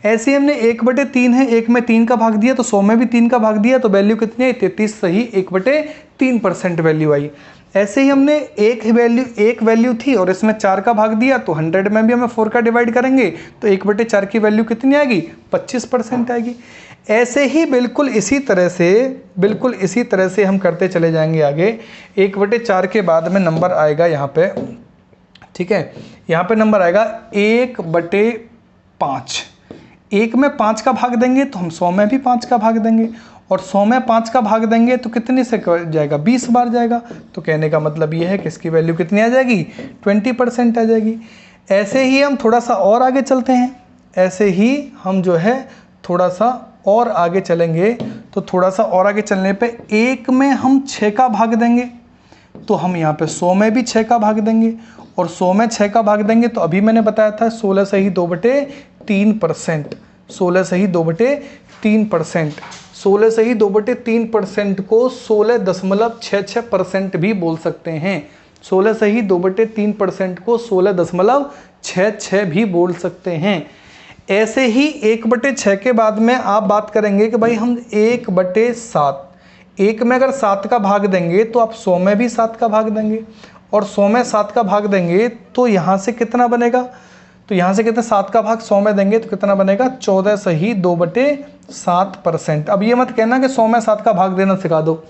Speaker 1: ऐसे ही हमने 1/3 है, एक में 3 का भाग दिया तो 100 में भी 3 का भाग दिया तो वैल्यू कितनी आई, 33 सही 1/3% वैल्यू आई। ऐसे ही हमने एक वैल्यू थी और इसमें 4 का भाग दिया तो 100 में भी हमें 4 का डिवाइड करेंगे तो 1/4 की वैल्यू कितनी आएगी, 25% आएगी। ऐसे ही बिल्कुल इसी तरह से हम करते चले जाएंगे आगे। 1/4 के बाद में नंबर आएगा यहाँ पे, ठीक है, यहाँ पे नंबर आएगा 1/5। 1 में 5 का भाग देंगे तो हम 100 में भी 5 का भाग देंगे, और 100 में 5 का भाग देंगे तो कितने से जाएगा, 20 बार जाएगा। तो कहने का मतलब ये है कि इसकी वैल्यू कितनी आ जाएगी, 20% आ जाएगी। ऐसे ही हम थोड़ा सा और आगे चलते हैं, ऐसे ही हम जो है थोड़ा सा और आगे चलेंगे। तो थोड़ा सा और आगे चलने पे 1 में हम 6 का भाग देंगे तो हम यहाँ पे 100 में भी 6 का भाग देंगे, और 100 में 6 का भाग देंगे तो अभी मैंने बताया था 16 से ही 2/3%। 16 सही 2/3%। 16 सही 2/3% को 16.66% भी बोल सकते हैं। 16 सही 2/3% को 16.66 भी बोल सकते हैं। ऐसे ही 1/6 के बाद में आप बात करेंगे कि भाई हम 1/7, 1 में अगर 7 का भाग देंगे तो आप 100 में भी 7 का भाग देंगे, और 100 में 7 का भाग देंगे तो यहाँ से कितना बनेगा, तो यहाँ से कितना 7 का भाग 100 में देंगे तो कितना बनेगा 14 सही 2/7%। अब ये मत कहना कि 100 में 7 का भाग देना सिखा दो,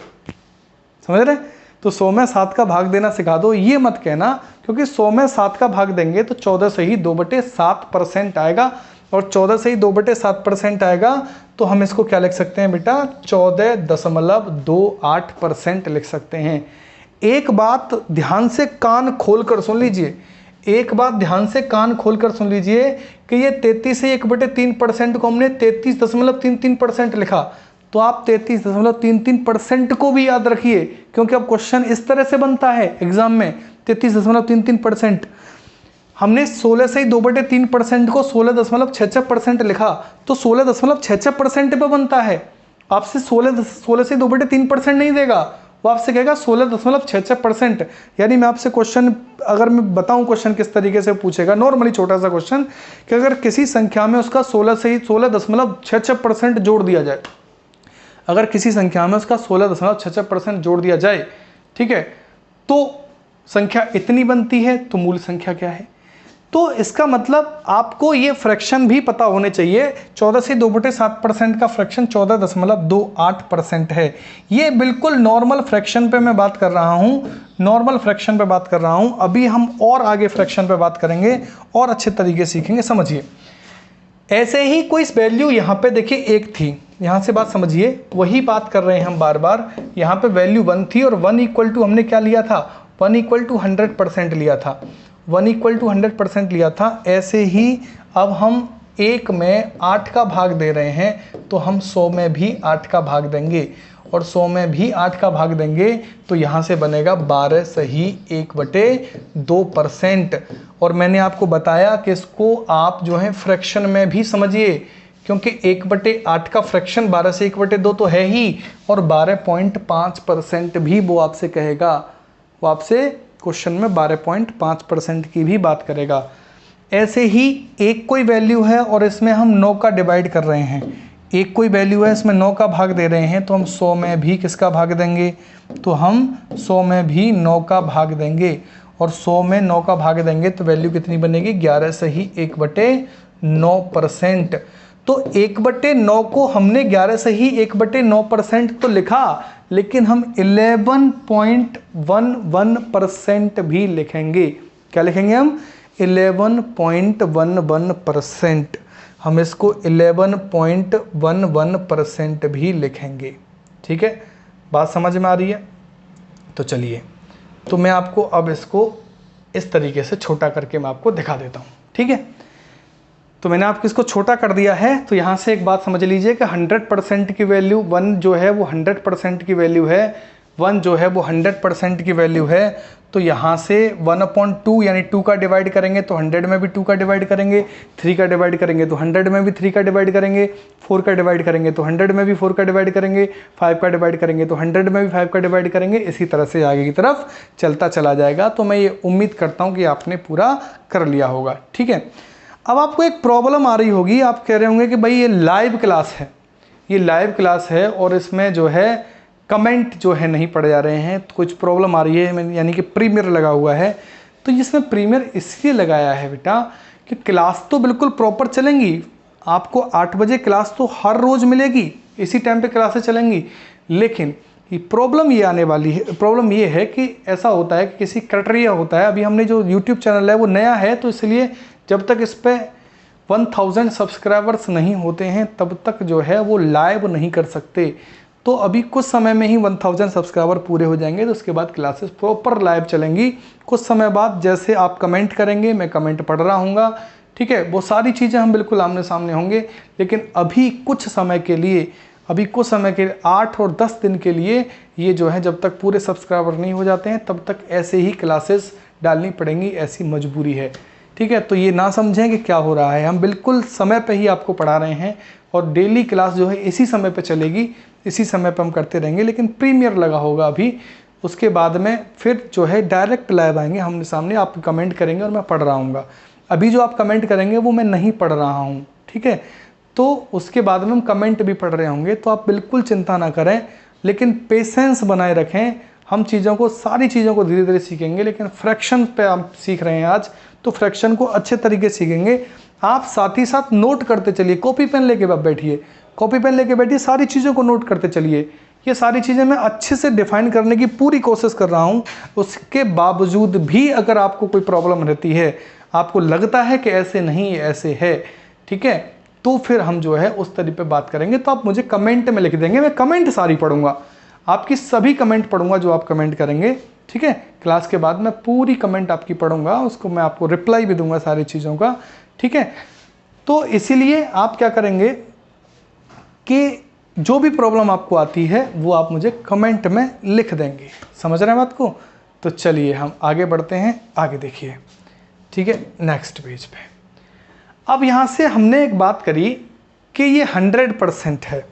Speaker 1: समझ रहे, तो 100 में 7 का भाग देना सिखा दो, ये मत कहना, क्योंकि 100 में 7 का भाग देंगे तो 14 सही 2/7% आएगा, और 14 सही 2/7% आएगा तो हम इसको क्या लिख सकते हैं बेटा 14.28% लिख सकते हैं। एक बात ध्यान से कान खोलकर सुन लीजिए, एक बात ध्यान से कान खोलकर सुन लीजिए कि ये 33 से 1/3% को हमने 33.33% लिखा, तो आप 33.33% को भी याद रखिए, क्योंकि अब क्वेश्चन इस तरह से बनता है एग्जाम में। 33.33% हमने 16 से 2/3% को 16.66% लिखा, तो 16.66% पे बनता है। आपसे 16 से 2/3% नहीं देगा, वो आपसे कहेगा 16.66%। यानी मैं आपसे क्वेश्चन, अगर मैं बताऊं क्वेश्चन किस तरीके से पूछेगा, नॉर्मली छोटा सा क्वेश्चन, कि अगर किसी संख्या में उसका 16 से 16.66% जोड़ दिया जाए, अगर किसी संख्या में उसका 16.66% जोड़ दिया जाए, ठीक है, तो संख्या इतनी बनती है, तो मूल संख्या क्या है। तो इसका मतलब आपको ये फ्रैक्शन भी पता होने चाहिए। 14 से 2/7% का फ्रैक्शन 14.28% है। ये बिल्कुल नॉर्मल फ्रैक्शन पे मैं बात कर रहा हूँ, नॉर्मल फ्रैक्शन पे बात कर रहा हूँ। अभी हम और आगे फ्रैक्शन पे बात करेंगे और अच्छे तरीके सीखेंगे, समझिए। ऐसे ही कोई वैल्यू यहाँ पे देखिए 1 थी, यहाँ से बात समझिए, वही बात कर रहे हैं हम बार बार। यहाँ पे वैल्यू 1 थी और 1 इक्वल टू हमने क्या लिया था, 1 इक्वल टू 100% लिया था, 1 इक्वल टू 100% लिया था। ऐसे ही अब हम 1 में 8 का भाग दे रहे हैं, तो हम 100 में भी 8 का भाग देंगे, और 100 में भी 8 का भाग देंगे तो यहाँ से बनेगा 12 सही 1/2%। और मैंने आपको बताया कि इसको आप जो है फ्रैक्शन में भी समझिए, क्योंकि 1/8 का फ्रैक्शन 12 से 1/2 तो है ही, और 12.5% भी वो आपसे कहेगा, वो आपसे क्वेश्चन में 12.5% की भी बात करेगा। ऐसे ही एक कोई वैल्यू है और इसमें हम 9 का डिवाइड कर रहे हैं, एक कोई वैल्यू है इसमें 9 का भाग दे रहे हैं, तो हम 100 में भी किसका भाग देंगे, तो हम 100 में भी 9 का भाग देंगे, और 100 में 9 का भाग देंगे तो वैल्यू कितनी बनेगी 11 सही 1/9%। तो 1/9 को हमने 11 सही 1/9% तो लिखा, लेकिन हम 11.11% भी लिखेंगे। क्या लिखेंगे हम 11.11%, हम इसको 11.11% भी लिखेंगे। ठीक है, बात समझ में आ रही है। तो चलिए, तो मैं आपको अब इसको इस तरीके से छोटा करके मैं आपको दिखा देता हूँ। ठीक है, तो मैंने आपको इसको छोटा कर दिया है। तो यहाँ से एक बात समझ लीजिए कि 100% की वैल्यू 1 जो है वो 100% की वैल्यू है, 1 जो है वो 100% की वैल्यू है। तो यहाँ से 1/2 यानी 2 का डिवाइड करेंगे तो 100 में भी 2 का डिवाइड करेंगे, 3 का डिवाइड करेंगे तो 100 में भी 3 का डिवाइड करेंगे, 4 का डिवाइड करेंगे तो 100 में भी 4 का डिवाइड करेंगे, 5 का डिवाइड करेंगे तो 100 में भी 5 का डिवाइड करेंगे। इसी तरह से आगे की तरफ चलता चला जाएगा। तो मैं ये उम्मीद करता हूँ कि आपने पूरा कर लिया होगा। ठीक है, अब आपको एक प्रॉब्लम आ रही होगी, आप कह रहे होंगे कि भाई ये लाइव क्लास है, ये लाइव क्लास है और इसमें जो है कमेंट जो है नहीं पढ़े जा रहे हैं, तो कुछ प्रॉब्लम आ रही है, यानी कि प्रीमियर लगा हुआ है। तो इसमें प्रीमियर इसलिए लगाया है बेटा कि क्लास तो बिल्कुल प्रॉपर चलेंगी, आपको 8 बजे क्लास तो हर रोज़ मिलेगी, इसी टाइम पे क्लासें चलेंगी। लेकिन ये प्रॉब्लम ये आने वाली है, प्रॉब्लम ये है कि ऐसा होता है कि किसी क्राइटेरिया होता है। अभी हमने जो यूट्यूब चैनल है वो नया है, तो इसलिए जब तक इस पर 1000 सब्सक्राइबर्स नहीं होते हैं तब तक जो है वो लाइव नहीं कर सकते। तो अभी कुछ समय में ही 1000 सब्सक्राइबर पूरे हो जाएंगे, तो उसके बाद क्लासेस प्रॉपर लाइव चलेंगी। कुछ समय बाद जैसे आप कमेंट करेंगे, मैं कमेंट पढ़ रहा हूँगा, ठीक है, वो सारी चीज़ें हम बिल्कुल आमने सामने होंगे। लेकिन अभी कुछ समय के लिए, अभी कुछ समय के 8 और 10 दिन के लिए ये जो है जब तक पूरे सब्सक्राइबर नहीं हो जाते हैं तब तक ऐसे ही क्लासेस डालनी पड़ेंगी, ऐसी मजबूरी है। ठीक है। तो ये ना समझें कि क्या हो रहा है, हम बिल्कुल समय पे ही आपको पढ़ा रहे हैं और डेली क्लास जो है इसी समय पे चलेगी, इसी समय पे हम करते रहेंगे। लेकिन प्रीमियर लगा होगा अभी, उसके बाद में फिर जो है डायरेक्ट लाइव आएंगे आमने सामने, आप कमेंट करेंगे और मैं पढ़ रहा हूँ। अभी जो आप कमेंट करेंगे वो मैं नहीं पढ़ रहा हूँ, ठीक है। तो उसके बाद में हम कमेंट भी पढ़ रहे होंगे, तो आप बिल्कुल चिंता ना करें, लेकिन पेशेंस बनाए रखें। हम चीज़ों को, सारी चीज़ों को धीरे धीरे सीखेंगे, लेकिन फ्रैक्शन पे आप सीख रहे हैं आज, तो फ्रैक्शन को अच्छे तरीके से सीखेंगे। आप साथ ही साथ नोट करते चलिए, कॉपी पेन लेके बैठिए, कॉपी पेन लेके बैठिए, सारी चीज़ों को नोट करते चलिए। ये सारी चीज़ें मैं अच्छे से डिफाइन करने की पूरी कोशिश कर रहा हूँ। उसके बावजूद भी अगर आपको कोई प्रॉब्लम रहती है, आपको लगता है कि ऐसे नहीं ऐसे है, ठीक है, तो फिर हम जो है उस तरीके पे बात करेंगे। तो आप मुझे कमेंट में लिख देंगे, मैं कमेंट सारी पढ़ूंगा, आपकी सभी कमेंट पढ़ूंगा जो आप कमेंट करेंगे, ठीक है। क्लास के बाद मैं पूरी कमेंट आपकी पढ़ूंगा, उसको मैं आपको रिप्लाई भी दूंगा सारी चीज़ों का, ठीक है। तो इसीलिए आप क्या करेंगे कि जो भी प्रॉब्लम आपको आती है वो आप मुझे कमेंट में लिख देंगे, समझ रहे हैं बात को। तो चलिए हम आगे बढ़ते हैं, आगे देखिए, ठीक है, नेक्स्ट पेज पे। अब यहाँ से हमने एक बात करी कि ये 100% है,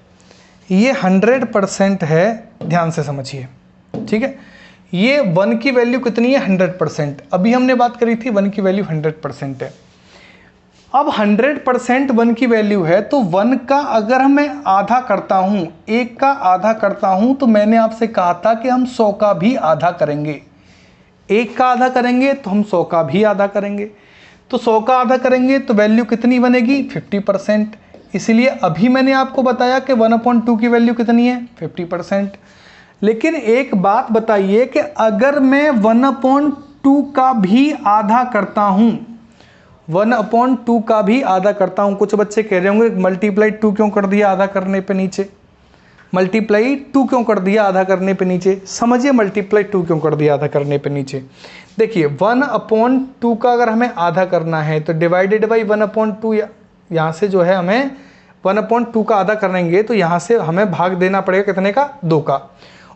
Speaker 1: ये 100% है, ध्यान से समझिए, ठीक है। ये 1 की वैल्यू कितनी है? 100%। अभी हमने बात करी थी 1 की वैल्यू 100% है। अब 100% 1 की वैल्यू है, तो 1 का अगर मैं आधा करता हूँ, 1 का आधा करता हूँ, तो मैंने आपसे कहा था कि हम 100 का भी आधा करेंगे। 1 का आधा करेंगे तो हम 100 का भी आधा करेंगे, तो 100 का आधा करेंगे तो वैल्यू कितनी बनेगी? 50%। इसलिए अभी मैंने आपको बताया कि 1/2 की वैल्यू कितनी है? 50%। लेकिन एक बात बताइए कि अगर मैं 1/2 का भी आधा करता हूं, 1/2 का भी आधा करता हूं, कुछ बच्चे कह रहे होंगे मल्टीप्लाई 2 क्यों कर दिया आधा करने पे नीचे, मल्टीप्लाई 2 क्यों कर दिया आधा करने पे नीचे। समझिए मल्टीप्लाई 2 क्यों कर दिया आधा करने पे नीचे। देखिए 1/2 का अगर हमें आधा करना है तो डिवाइडेड बाई 1/2, यहाँ से जो है हमें 1/2 का आधा करेंगे तो यहाँ से हमें भाग देना पड़ेगा कितने का? 2 का,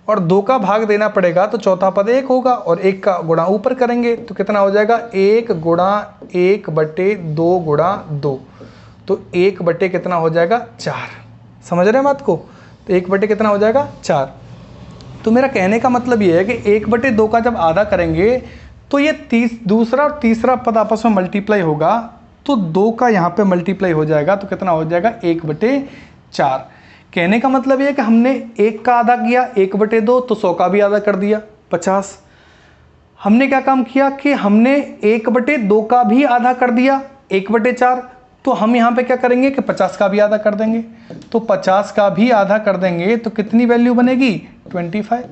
Speaker 1: और 2 का भाग देना पड़ेगा तो चौथा पद 1 होगा, और 1 का गुणा ऊपर करेंगे तो कितना हो जाएगा? 1 गुणा 1/2 गुणा 2, तो 1 बटे कितना हो जाएगा? 4। समझ रहे हैं बात को? तो 1 बटे कितना हो जाएगा? 4। तो मेरा कहने का मतलब ये है कि 1/2 का जब आधा करेंगे तो ये दूसरा और तीसरा पद आपस में मल्टीप्लाई होगा, तो 2 का यहाँ पे मल्टीप्लाई हो जाएगा, तो कितना हो जाएगा? 1/4। कहने का मतलब ये है कि हमने 1 का आधा किया 1/2, तो 100 का भी आधा कर दिया 50। हमने क्या काम किया कि हमने 1/2 का भी आधा कर दिया 1/4, तो हम यहाँ पे क्या करेंगे कि 50 का भी आधा कर देंगे, तो 50 का भी आधा कर देंगे तो कितनी वैल्यू बनेगी? 25,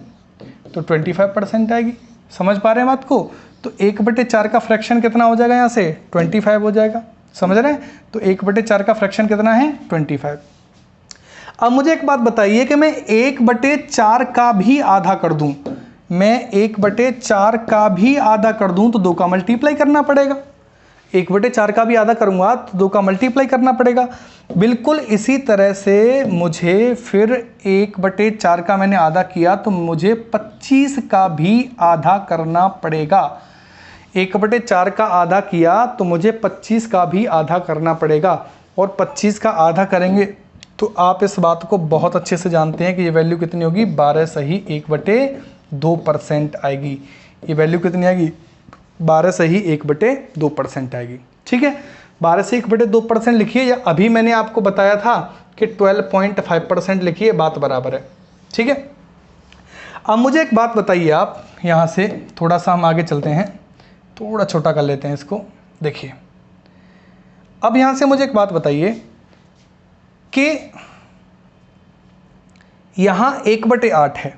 Speaker 1: तो 25% आएगी। समझ पा रहे हैं बात को? तो 1/4 का फ्रैक्शन कितना हो जाएगा? यहाँ से 25 हो जाएगा। समझ रहे हैं? तो 1/4 का फ्रैक्शन कितना है? 25। अब मुझे एक बात बताइए कि मैं 1/4 का भी आधा कर दूं, मैं 1/4 का भी आधा कर दूं तो 2 का मल्टीप्लाई करना पड़ेगा। 1/4 का भी आधा करूंगा तो 2 का मल्टीप्लाई करना पड़ेगा। बिल्कुल इसी तरह से मुझे फिर 1/4 का मैंने आधा किया तो मुझे 25 का भी आधा करना पड़ेगा। 1/4 का आधा किया तो मुझे 25 का भी आधा करना पड़ेगा, और 25 का आधा करेंगे तो आप इस बात को बहुत अच्छे से जानते हैं कि ये वैल्यू कितनी होगी? 12 सही 1/2% आएगी। ये वैल्यू कितनी आएगी? 12 सही 1/2% आएगी। ठीक है, 12 से 1/2% लिखिए, या अभी मैंने आपको बताया था कि 12.5% लिखिए, बात बराबर है। ठीक है, अब मुझे एक बात बताइए, आप यहाँ से थोड़ा सा हम आगे चलते हैं, थोड़ा छोटा कर लेते हैं इसको। देखिए अब यहाँ से मुझे एक बात बताइए कि यहाँ 1/8 है।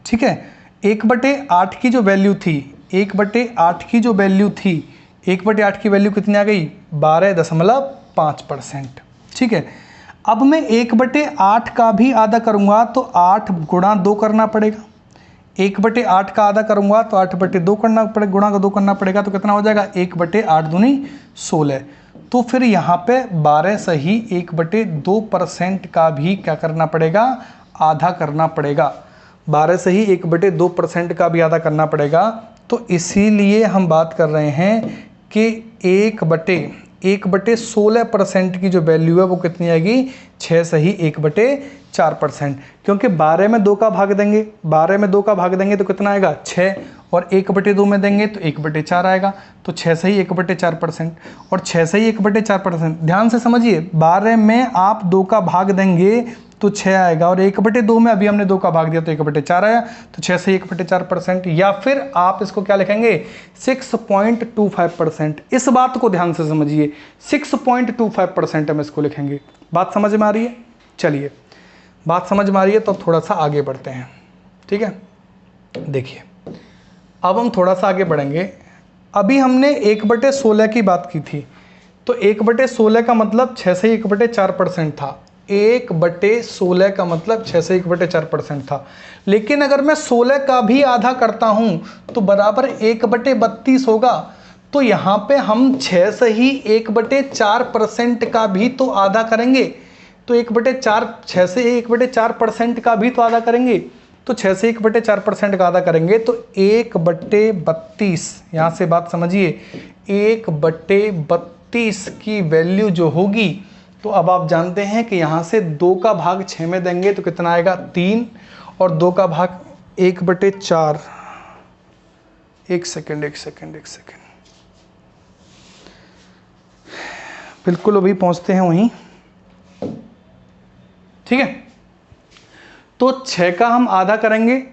Speaker 1: ठीक है, 1/8 की जो वैल्यू थी, 1/8 की जो वैल्यू थी, 1/8 की वैल्यू कितनी आ गई? 12.5%। ठीक है, अब मैं 1/8 का भी आधा करूँगा तो 8 गुणा 2 करना पड़ेगा। 1/8 का आधा करूँगा तो 8/2 करना पड़ेगा, गुणा का 2 करना पड़ेगा, तो कितना हो जाएगा? 1/8 दूनी 16। तो फिर यहाँ पे 12 सही 1/2% का भी क्या करना पड़ेगा? आधा करना पड़ेगा। 12 सही 1/2% का भी आधा करना पड़ेगा। तो इसीलिए हम बात कर रहे हैं कि 1/16% की जो वैल्यू है वो कितनी आएगी, 6 सही 1/4%। क्योंकि 12 में 2 का भाग देंगे, 12 में 2 का भाग देंगे तो कितना आएगा 6, और 1/2 में देंगे तो 1/4 आएगा, तो 6 सही 1/4%। और 6 सही 1/4%, ध्यान से समझिए, 12 में आप 2 का भाग देंगे तो 6 आएगा, और 1/2 में अभी हमने 2 का भाग दिया तो 1/4 आया, तो 6 से 1/4%। या फिर आप इसको क्या लिखेंगे 6.25%। इस बात को ध्यान से समझिए, 6.25% हम इसको लिखेंगे। बात समझ में आ रही है? चलिए, बात समझ में आ रही है तो अब थोड़ा सा आगे बढ़ते हैं। ठीक है, देखिए अब हम थोड़ा सा आगे बढ़ेंगे। अभी हमने 1/16 की बात की थी, तो 1/16 का मतलब 6 से 1/4% था। 1/16 का मतलब 6 से 1/4% था। लेकिन अगर मैं 16 का भी आधा करता हूं तो बराबर 1/32 होगा। तो यहां पे हम 6 से ही 1/4% का भी तो आधा करेंगे, तो 1/4, 6 से 1/4% का भी तो आधा करेंगे, तो 6 से 1/4% का आधा करेंगे तो 1/32। यहां से बात समझिए, 1/32 की वैल्यू जो होगी, तो अब आप जानते हैं कि यहां से 2 का भाग 6 में देंगे तो कितना आएगा 3, और 2 का भाग 1/4। एक सेकेंड, बिल्कुल अभी पहुंचते हैं वहीं। ठीक है, तो 6 का हम आधा करेंगे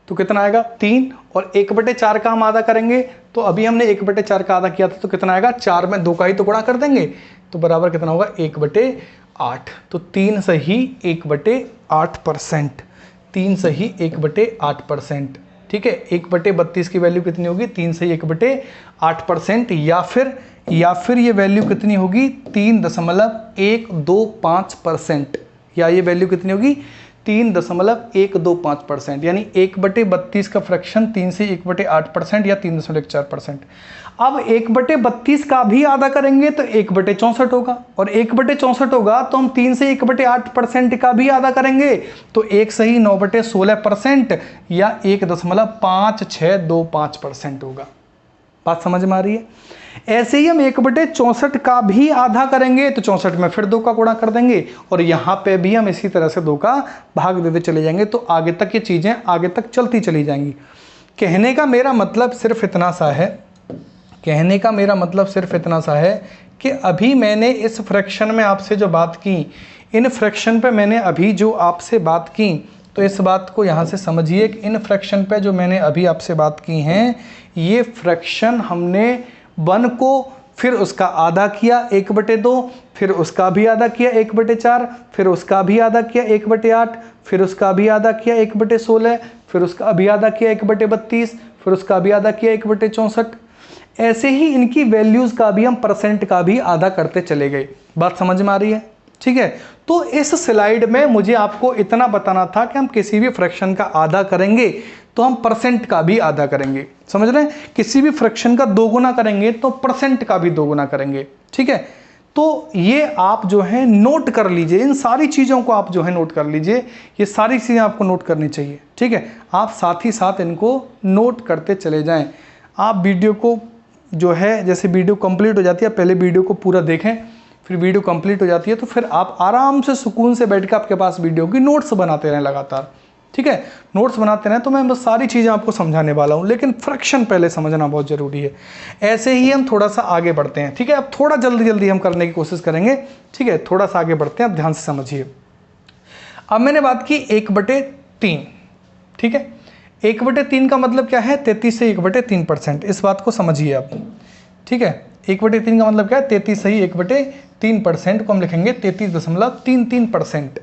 Speaker 1: तो कितना आएगा 3, और 1/4 का हम आधा करेंगे तो अभी हमने 1/4 का आधा किया था तो कितना आएगा 4 में 2 का ही तो गुणा कर देंगे, तो बराबर कितना होगा 1/8। तो 3 सही 1/8%, 3 सही 1/8%। ठीक है, 1/32 की वैल्यू कितनी होगी, 3 सही 1/8%, या फिर ये वैल्यू कितनी होगी 3.125%, या ये वैल्यू कितनी होगी 3.125%, यानी 1/32 का फ्रैक्शन 3 से 1/8% या 3.4%। अब 1/32 का भी आधा करेंगे तो 1/64 होगा, और 1/64 होगा तो हम 3 से 1/8% का भी आधा करेंगे तो 1 सही 9/16% या 1.5625% होगा। बात समझ में आ रही है? ऐसे ही हम 1/64 का भी आधा करेंगे तो 64 में फिर 2 का गुणा कर देंगे, और यहां पे भी हम इसी तरह से 2 का भाग देते चले जाएंगे, तो आगे तक ये चीजें आगे तक चलती चली जाएंगी। कहने का मेरा मतलब सिर्फ इतना सा है, कि अभी मैंने इस फ्रैक्शन में आपसे जो बात की, इन फ्रैक्शन पे मैंने अभी जो आपसे बात की, तो इस बात को यहाँ से समझिए कि इन फ्रैक्शन पे जो मैंने अभी आपसे बात की हैं, ये फ्रैक्शन हमने 1 को फिर उसका आधा किया 1/2, फिर उसका भी आधा किया 1/4, फिर उसका भी आधा किया 1/8, फिर उसका भी आधा किया 1/16, फिर उसका भी आधा किया 1/32, फिर उसका भी आधा किया 1/64। ऐसे ही इनकी वैल्यूज का भी हम परसेंट का भी आधा करते चले गए। बात समझ में आ रही है? ठीक है, तो इस स्लाइड में मुझे आपको इतना बताना था कि हम किसी भी फ्रैक्शन का आधा करेंगे तो हम परसेंट का भी आधा करेंगे। समझ रहे हैं? किसी भी फ्रैक्शन का 2 गुना करेंगे तो परसेंट का भी 2 गुना करेंगे। ठीक है, तो ये आप जो है नोट कर लीजिए, इन सारी चीज़ों को आप जो है नोट कर लीजिए, ये सारी चीज़ें आपको नोट करनी चाहिए। ठीक है, आप साथ ही साथ इनको नोट करते चले जाएं। आप वीडियो को जो है, जैसे वीडियो कंप्लीट हो जाती है, पहले वीडियो को पूरा देखें, फिर वीडियो कंप्लीट हो जाती है तो फिर आप आराम से सुकून से बैठ के आपके पास वीडियो की नोट्स बनाते रहें लगातार। ठीक है, नोट्स बनाते रहें, तो मैं बस सारी चीज़ें आपको समझाने वाला हूँ, लेकिन फ्रैक्शन पहले समझना बहुत ज़रूरी है। ऐसे ही हम थोड़ा सा आगे बढ़ते हैं। ठीक है, अब थोड़ा जल्दी हम करने की कोशिश करेंगे। ठीक है, थोड़ा सा आगे बढ़ते हैं, अब ध्यान से समझिए। अब मैंने बात की 1/3। ठीक है, 1/3 का मतलब क्या है, 33 से 1/3%। इस बात को समझिए आप। ठीक है, 1/3 का मतलब क्या है, 33 सही 1/3% को हम लिखेंगे 33.33%।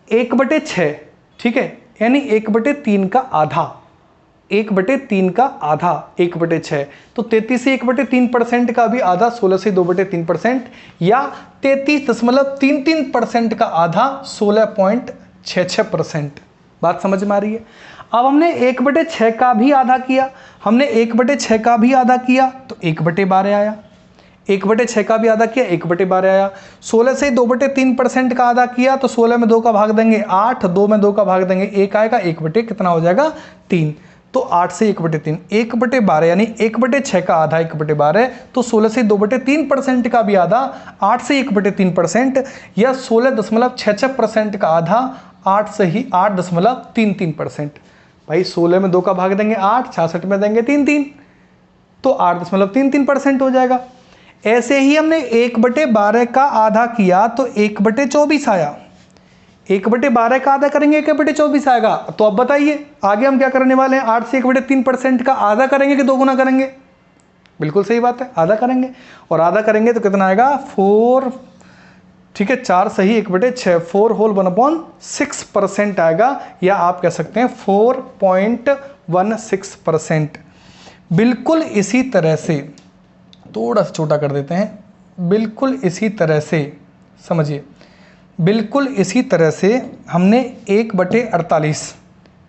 Speaker 1: 1/6, ठीक है, यानी 1/3 का आधा, 1/3 का आधा 1/6, तो 33 से 1/3% का भी आधा 16 से 2/3%, या 33.33% का आधा 16.66%। बात समझ में आ रही है? अब हमने 1/6 का भी आधा किया, हमने 1/6 का भी आधा किया तो 1/12 आया, 1/6 का भी आधा किया 1/12 आया। 16 से 2/3% का आधा किया तो 16 में 2 का भाग देंगे 8, 2 में 2 का भाग देंगे 1 आएगा, 1/, कितना हो जाएगा 3। तो 8 से 1/3, 1/12 यानी 1/6 का आधा 1/12, तो 16 से 2/3% का भी आधा 8 से 1/3%, या 16.66% का आधा 8 से ही 8.33%। भाई 16 में 2 का भाग देंगे 8, 66 में देंगे 3, तो 8.33% हो जाएगा। ऐसे ही हमने 1/12 का आधा किया तो 1/24 आया, 1/12 का आधा करेंगे 1/24 आएगा। तो अब बताइए आगे हम क्या करने वाले हैं, 8 से 1/3% का आधा करेंगे कि 2 गुना करेंगे? बिल्कुल सही बात है, आधा करेंगे, और आधा करेंगे तो कितना आएगा 4, ठीक है, 4 सही 1/6, 4 होल 1/6% आएगा, या आप कह सकते हैं 4.16%। बिल्कुल इसी तरह से, थोड़ा सा छोटा कर देते हैं, बिल्कुल इसी तरह से समझिए, बिल्कुल इसी तरह से हमने 1/48,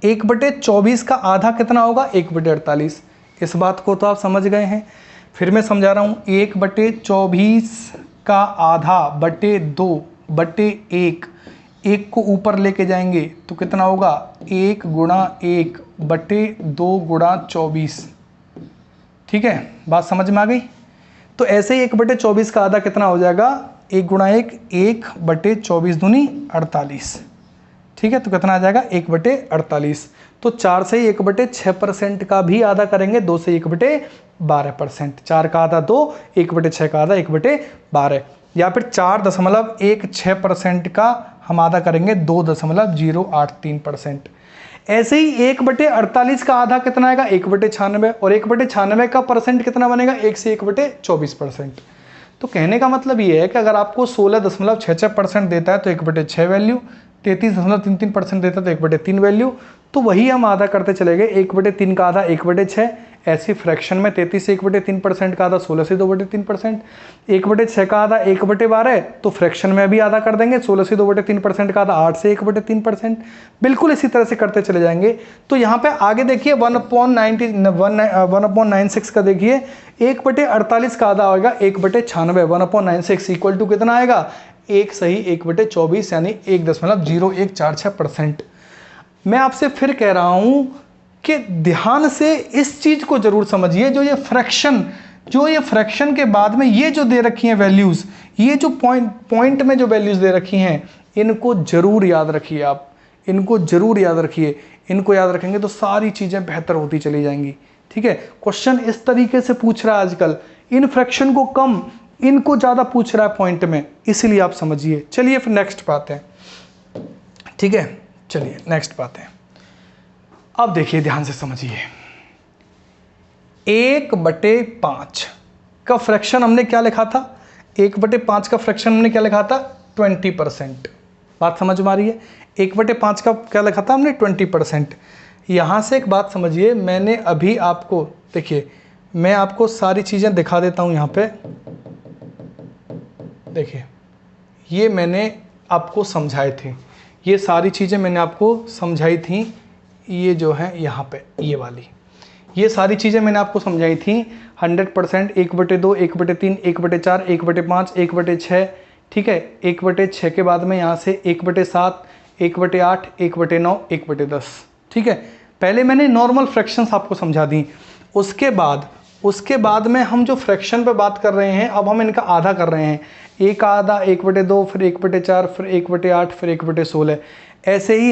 Speaker 1: 1/24 का आधा कितना होगा 1/48। इस बात को तो आप समझ गए हैं। फिर मैं समझा रहा हूँ, 1/24 का आधा बटे 2/1, 1 को ऊपर लेके जाएंगे तो कितना होगा 1 गुणा 1 बटे 2 गुणा 24। ठीक है, बात समझ में आ गई? तो ऐसे ही 1/24 का आधा कितना हो जाएगा 1 गुणा 1, 1/24 दूनी 48। ठीक है, तो कितना आ जाएगा 1/48। तो 4 से 1/6% का भी आधा करेंगे, 2 से 1/12%। 4 का आधा 2, 1/6 का आधा 1/12, या फिर 4.16% का हम आधा करेंगे 2.083%। ऐसे ही 1/48 का आधा कितना आएगा 1/96, और 1/96 का परसेंट कितना बनेगा 1 से 1/24%। तो कहने का मतलब ये है कि अगर आपको 16.66% देता है तो 1/6 वैल्यू, 33.33% देता है तो 1/3 वैल्यू, तो वही हम आधा करते चले गए, 1/3 का आधा 1/6, ऐसी फ्रैक्शन में 33 से 1/3% का आधा 16 से 2/3%, 1/6 का आधा 1/12, तो फ्रैक्शन में भी आधा कर देंगे, 16 से 2/3% का आधा 8 से 1/3%। बिल्कुल इसी तरह से करते चले जाएंगे। तो यहाँ पे आगे देखिए 1/96 का देखिए, 1/48 का आधा होगा 1/96, 1/96 इक्वल टू कितना आएगा 1 सही 1/24 यानी 1.0146%। मैं आपसे फिर कह रहा हूं कि ध्यान से इस चीज को जरूर समझिए, जो ये फ्रैक्शन के बाद में ये जो दे रखी हैं वैल्यूज, ये जो पॉइंट में जो वैल्यूज दे रखी हैं, इनको जरूर याद रखिए आप, इनको जरूर याद रखिए। इनको याद रखेंगे तो सारी चीजें बेहतर होती चली जाएंगी। ठीक है, क्वेश्चन इस तरीके से पूछ रहा है आजकल, इन फ्रैक्शन को कम, इनको ज्यादा पूछ रहा है पॉइंट में, इसीलिए आप समझिए। चलिए फिर नेक्स्ट बात है। ठीक है, चलिए नेक्स्ट बात है। अब देखिए ध्यान से समझिए, 1/5 का फ्रैक्शन हमने क्या लिखा था, 1/5 का फ्रैक्शन हमने क्या लिखा था 20%। बात समझ में आ रही है? 1/5 का क्या लिखा था हमने 20%। यहां से एक बात समझिए, मैंने अभी आपको, देखिए मैं आपको सारी चीजें दिखा देता हूं यहां पे। देखिए ये मैंने आपको समझाए थे, ये सारी चीज़ें मैंने आपको समझाई थी, ये जो है यहाँ पे ये वाली, ये सारी चीज़ें मैंने आपको समझाई थी। 100%, 1/2, 1/3, 1/4, 1/5, 1/6। ठीक है, 1/6 के बाद में यहाँ से 1/7, 1/8, 1/9, 1/10। ठीक है, पहले मैंने नॉर्मल फ्रैक्शंस आपको समझा दी। उसके बाद में हम जो फ्रैक्शन पे बात कर रहे हैं, अब हम इनका आधा कर रहे हैं। एक आधा 1/2, फिर 1/4, फिर 1/8, फिर 1/16। ऐसे ही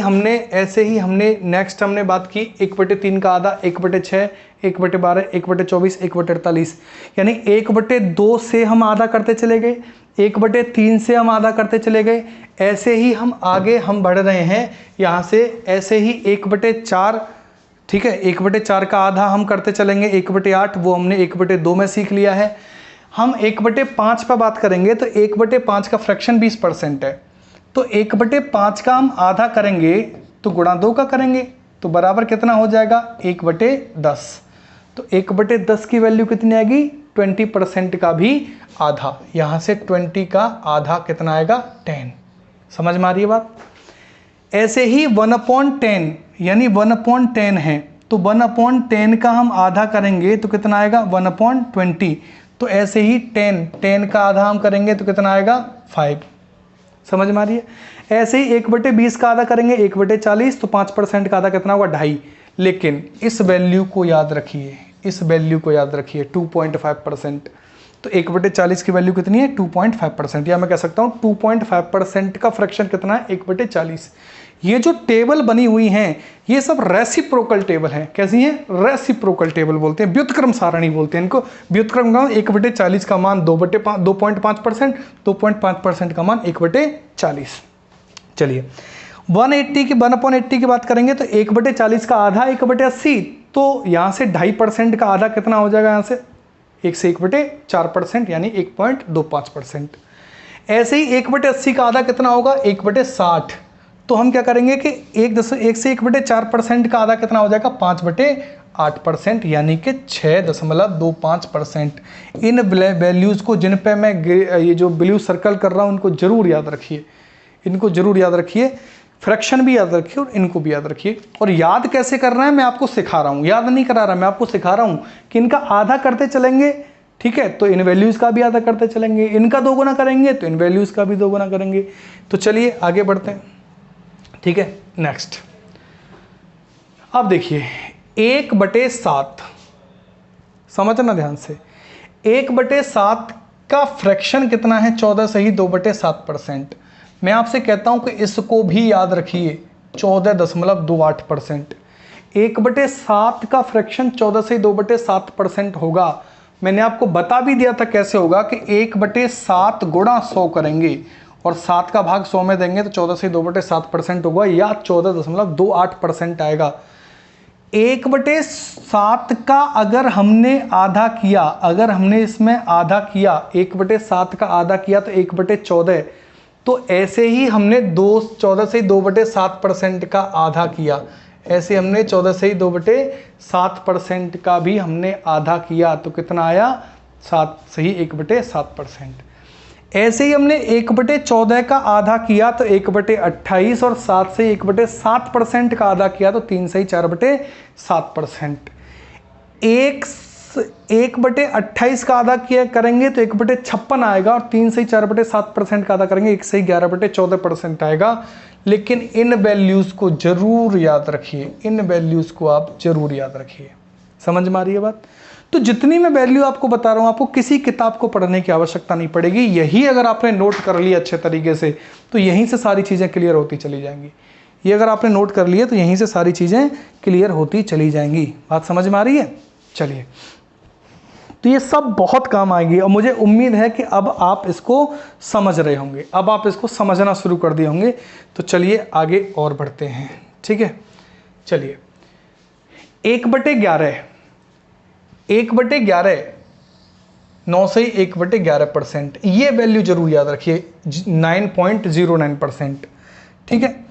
Speaker 1: हमने नेक्स्ट हमने बात की 1/3 का आधा 1/6, 1/12, 1/24, 1/48, यानी 1/2 से हम आधा करते चले गए, 1/3 से हम आधा करते चले गए। ऐसे ही हम आगे हम बढ़ रहे हैं यहाँ से, ऐसे ही 1/4, ठीक है, 1/4 का आधा हम करते चलेंगे, 1/8 वो हमने 1/2 में सीख लिया है। हम 1/5 पर बात करेंगे तो 1/5 का फ्रैक्शन 20% है, तो 1/5 का हम आधा करेंगे तो गुणा 2 का करेंगे तो बराबर कितना हो जाएगा 1/10। तो 1/10 की वैल्यू कितनी आएगी 20% का भी आधा, यहाँ से 20 का आधा कितना आएगा 10। समझ में आ रही है बात? ऐसे ही 1/10 यानी 1/10 है, तो 1/10 का हम आधा करेंगे तो कितना आएगा 1/20। तो ऐसे ही 10 का आधा हम करेंगे तो कितना आएगा 5। समझ में आ रही है? ऐसे ही 1/20 का आधा करेंगे 1/40, तो 5% का आधा कितना होगा 2.5। लेकिन इस वैल्यू को याद रखिए, इस वैल्यू को याद रखिए 2.5%। तो 1/40 की वैल्यू कितनी है? 2.5%, या मैं कह सकता हूँ 2.5% का फ्रैक्शन कितना है? 1/40। ये जो टेबल बनी हुई हैं ये सब रेसिप्रोकल टेबल हैं। कैसी हैं? रेसिप्रोकल टेबल बोलते हैं, व्युत्क्रम सारणी बोलते हैं इनको। व्युत्क्रम का 1/40 का मान 2.5%, 2.5% का मान 1/40। चलिए 180 की बात करेंगे तो 1/40 का आधा 1/80, तो यहाँ से 2.5% का आधा कितना हो जाएगा? यहाँ से 1 से 1/4% यानी 1.25%। ऐसे ही 1/80 का आधा कितना होगा? 1/60। तो हम क्या करेंगे कि 1 से 1/4% का आधा कितना हो जाएगा? 5/8% यानी कि 6.25%। इन वैल्यूज़ को जिन पे मैं ये जो ब्लू सर्कल कर रहा हूँ इनको जरूर याद रखिए, इनको जरूर याद रखिए। फ्रैक्शन भी याद रखिए और इनको भी याद रखिए। और याद कैसे करना है मैं आपको सिखा रहा हूँ, याद नहीं करा रहा, मैं आपको सिखा रहा हूँ कि इनका आधा करते चलेंगे, ठीक है, तो इन वैल्यूज़ का भी आधा करते चलेंगे, इनका 2 गुना करेंगे तो इन वैल्यूज़ का भी 2 गुना करेंगे। तो चलिए आगे बढ़ते हैं, ठीक है। नेक्स्ट अब देखिए 1/7, समझना ध्यान से, 1/7 का फ्रैक्शन कितना है? 14 से ही 2/7%। मैं आपसे कहता हूं कि इसको भी याद रखिए, 14.28%। 1/7 का फ्रैक्शन 14 से 2/7% होगा। मैंने आपको बता भी दिया था कैसे होगा कि 1/7 गुणा 100 करेंगे और 7 का भाग 100 में देंगे तो 14 से 2/7% होगा या 14.28% आएगा। 1/7 का अगर हमने आधा किया, अगर हमने इसमें आधा किया, 1/7 का आधा किया तो 1/14, तो ऐसे ही हमने 14 से 2/7% का आधा किया, ऐसे हमने 14 से 2/7% का भी हमने आधा किया, तो कितना आया? 7 से ही 1/7%। ऐसे ही हमने 1/14 का आधा किया तो 1/28 और 7 से 1/7% का आधा किया तो 3 से ही 4/7%। 1/28 का आधा किया करेंगे तो 1/56 आएगा और 3 से ही 4/7% का आधा करेंगे 1 से ही 11/14% आएगा। लेकिन इन वैल्यूज़ को जरूर याद रखिए, इन वैल्यूज़ को आप जरूर याद रखिए। समझ में आ रही है बात? तो जितनी मैं वैल्यू आपको बता रहा हूं आपको किसी किताब को पढ़ने की आवश्यकता नहीं पड़ेगी। यही अगर आपने नोट कर लिया अच्छे तरीके से तो यहीं से सारी चीज़ें क्लियर होती चली जाएंगी। ये अगर आपने नोट कर लिया तो यहीं से सारी चीज़ें क्लियर होती चली जाएंगी। बात समझ में आ रही है? चलिए, तो ये सब बहुत काम आएगी और मुझे उम्मीद है कि अब आप इसको समझ रहे होंगे, अब आप इसको समझना शुरू कर दिए होंगे। तो चलिए आगे और बढ़ते हैं, ठीक है। चलिए 1/11, 1/11 9 से 1/11%, ये वैल्यू जरूर याद रखिए, 9.09%, ठीक है।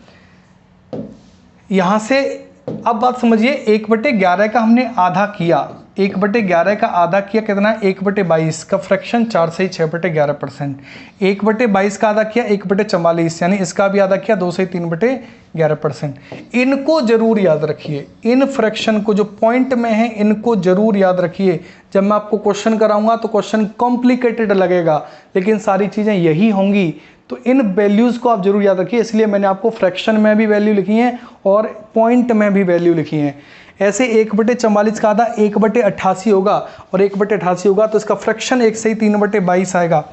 Speaker 1: यहां से अब बात समझिए, 1/11 का हमने आधा किया, 1/11 का आधा किया कितना? 1/22 का फ्रैक्शन 4 से 6/11%। 1/22 का आधा किया 1/44 यानी इसका भी आधा किया 2 से 3/11%। इनको जरूर याद रखिए, इन फ्रैक्शन को जो पॉइंट में है इनको जरूर याद रखिए। जब मैं आपको क्वेश्चन कराऊंगा तो क्वेश्चन कॉम्प्लिकेटेड लगेगा लेकिन सारी चीज़ें यही होंगी। तो इन वैल्यूज़ को आप जरूर याद रखिए, इसलिए मैंने आपको फ्रैक्शन में भी वैल्यू लिखी है और पॉइंट में भी वैल्यू लिखी है। ऐसे 1/44 का आधा 1/88 होगा और 1/88 होगा तो इसका फ्रैक्शन 1 से ही 3/22 आएगा।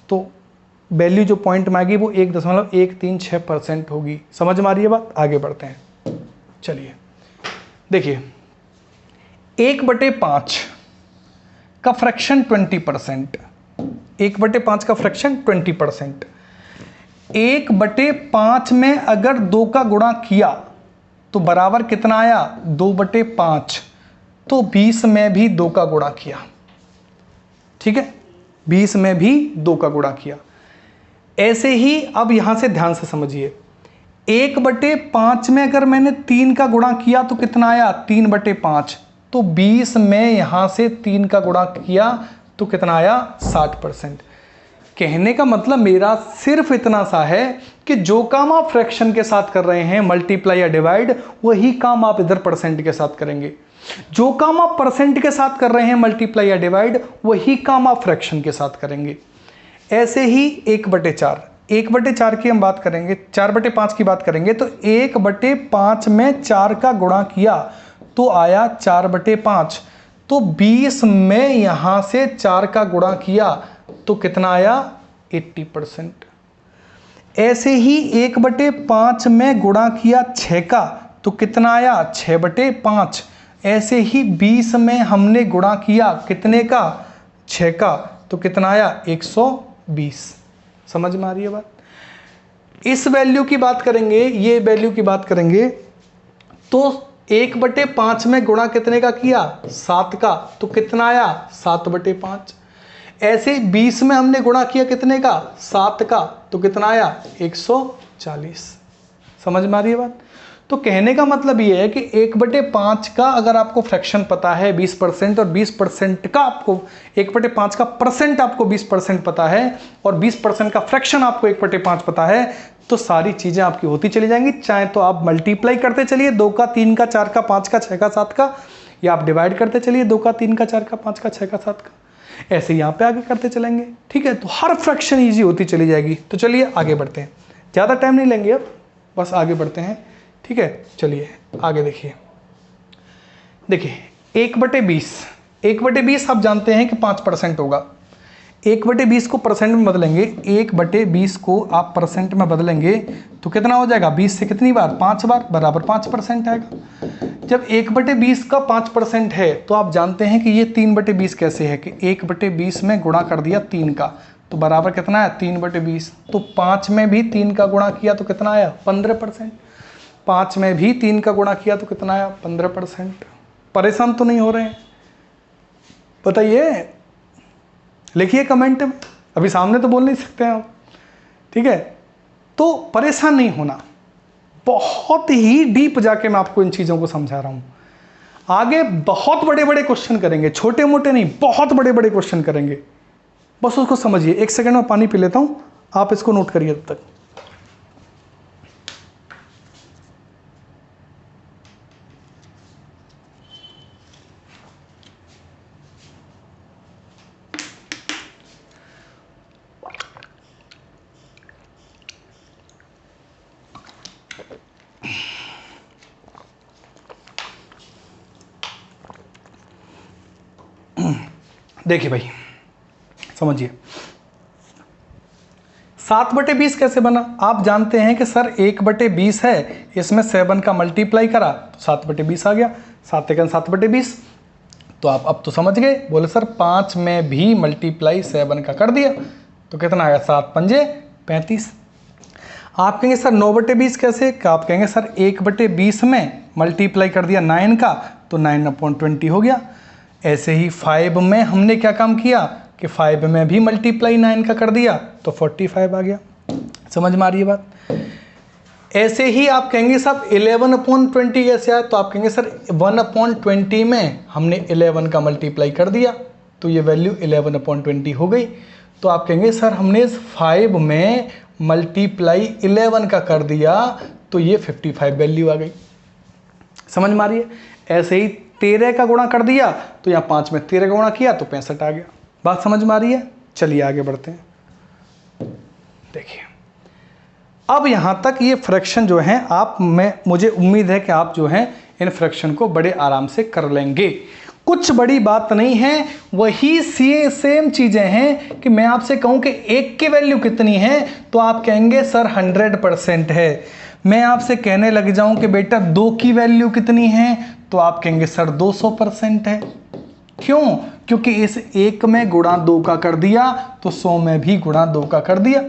Speaker 1: तो वैल्यू जो पॉइंट में आएगी वो 1.136% होगी। समझ में आ रही है बात? आगे बढ़ते हैं। चलिए देखिए 1/5 का फ्रैक्शन 20%, 1/5 का फ्रैक्शन 20%। 1/5 में अगर 2 का गुणा किया तो बराबर कितना आया? 2/5। तो 20 में भी 2 का गुणा किया, ठीक है, 20 में भी 2 का गुणा किया। ऐसे ही अब यहां से ध्यान से समझिए, 1/5 में अगर मैंने 3 का गुणा किया तो कितना आया? 3/5। तो 20 में यहां से 3 का गुणा किया तो कितना आया? 60%। कहने का मतलब मेरा सिर्फ इतना सा है कि जो काम आप फ्रैक्शन के साथ कर रहे हैं, मल्टीप्लाई या डिवाइड, वही काम आप इधर परसेंट के साथ करेंगे। जो काम आप परसेंट के साथ कर रहे हैं, मल्टीप्लाई या डिवाइड, वही काम आप फ्रैक्शन के साथ करेंगे। ऐसे ही 1/4, 1/4 की हम बात करेंगे, 4/5 की बात करेंगे, तो 1/5 में 4 का गुणा किया तो आया 4/5। तो 20 में यहां से 4 का गुणा किया तो कितना आया 80%। ऐसे ही 1/5 में गुणा किया 6 का तो कितना आया 6/5। ऐसे ही 20 में हमने गुणा किया कितने का 6 का तो कितना आया 120। समझ में आ रही है बात। इस वैल्यू की बात करेंगे, ये वैल्यू की बात करेंगे तो 1/5 में गुणा कितने का किया 7 का तो कितना आया 7/5। ऐसे 20 में हमने गुणा किया कितने का 7 का तो कितना आया 140। समझ में आ रही है बात। तो कहने का मतलब ये है कि 1/5 का अगर आपको फ्रैक्शन पता है 20% और 20% का आपको 1/5 का परसेंट आपको 20% पता है और 20% का फ्रैक्शन आपको 1/5 पता है तो सारी चीजें आपकी होती चली जाएंगी। चाहे तो आप मल्टीप्लाई करते चलिए 2 का 3 का 4 का 5 का 6 का 7 का, या आप डिवाइड करते चलिए 2 का 3 का 4 का 5 का 6 का 7 का, ऐसे यहाँ पे आगे करते चलेंगे। ठीक है, तो हर फ्रैक्शन ईजी होती चली जाएगी। तो चलिए आगे बढ़ते हैं, ज़्यादा टाइम नहीं लेंगे अब, बस आगे बढ़ते हैं। ठीक है, चलिए आगे देखिए। देखिए 1/20 आप जानते हैं कि 5% होगा। 1/20 को परसेंट में बदलेंगे, 1/20 को आप परसेंट में बदलेंगे तो कितना हो जाएगा 20 से कितनी बार 5 बार बराबर 5% आएगा। जब 1/20 का 5% है तो आप जानते हैं कि ये 3/20 कैसे है कि 1/20 में गुणा कर दिया 3 का तो बराबर कितना है 3/20। तो 5 में भी 3 का गुणा किया तो कितना आया 15%। 5 में भी 3 का गुणा किया तो कितना आया 15%। परेशान तो नहीं हो रहे हैं बताइए, लिखिए कमेंट में, अभी सामने तो बोल नहीं सकते हैं आप। ठीक है, तो परेशान नहीं होना, बहुत ही डीप जाके मैं आपको इन चीज़ों को समझा रहा हूँ। आगे बहुत बड़े बड़े क्वेश्चन करेंगे, छोटे मोटे नहीं, बहुत बड़े बड़े क्वेश्चन करेंगे, बस उसको समझिए। 1 सेकंड में पानी पी लेता हूँ, आप इसको नोट करिए तब तक। देखिए भाई समझिए, 7/20 कैसे बना। आप जानते हैं कि सर 1/20 है, इसमें 7 का मल्टीप्लाई करा तो 7/20 आ गया, 7/20। तो आप अब तो समझ गए, बोले सर 5 में भी मल्टीप्लाई 7 का कर दिया तो कितना आया 7×5 = 35। आप कहेंगे सर 9/20 कैसे, क्या आप कहेंगे सर 1/20 में मल्टीप्लाई कर दिया 9 का तो 9/20 हो गया। ऐसे ही 5 में हमने क्या काम किया कि 5 में भी मल्टीप्लाई 9 का कर दिया तो 45 आ गया। समझ में आ रही है बात। ऐसे ही आप कहेंगे साहब 11/20 कैसे आया, तो आप कहेंगे सर 1/20 में हमने 11 का मल्टीप्लाई कर दिया तो ये वैल्यू 11/20 हो गई। तो आप कहेंगे सर हमने 5 में मल्टीप्लाई 11 का कर दिया तो ये 55 वैल्यू आ गई। समझ में आ रही है। ऐसे ही 13 का गुणा कर दिया तो यहाँ 5 में 13 का गुणा किया तो 65 आ गया। बात समझ में आ रही है। चलिए आगे बढ़ते हैं। देखिए अब यहाँ तक ये फ्रैक्शन जो है मुझे उम्मीद है कि आप जो हैं इन फ्रैक्शन को बड़े आराम से कर लेंगे। कुछ बड़ी बात नहीं है, वही सेम चीज़ें हैं कि मैं आपसे कहूँ कि 1 की वैल्यू कितनी है तो आप कहेंगे सर 100% है। मैं आपसे कहने लग जाऊँ कि बेटा 2 की वैल्यू कितनी है तो आप कहेंगे सर 200% है। क्यों? क्योंकि इस 1 में गुणा 2 का कर दिया तो 100 में भी गुणा 2 का कर दिया।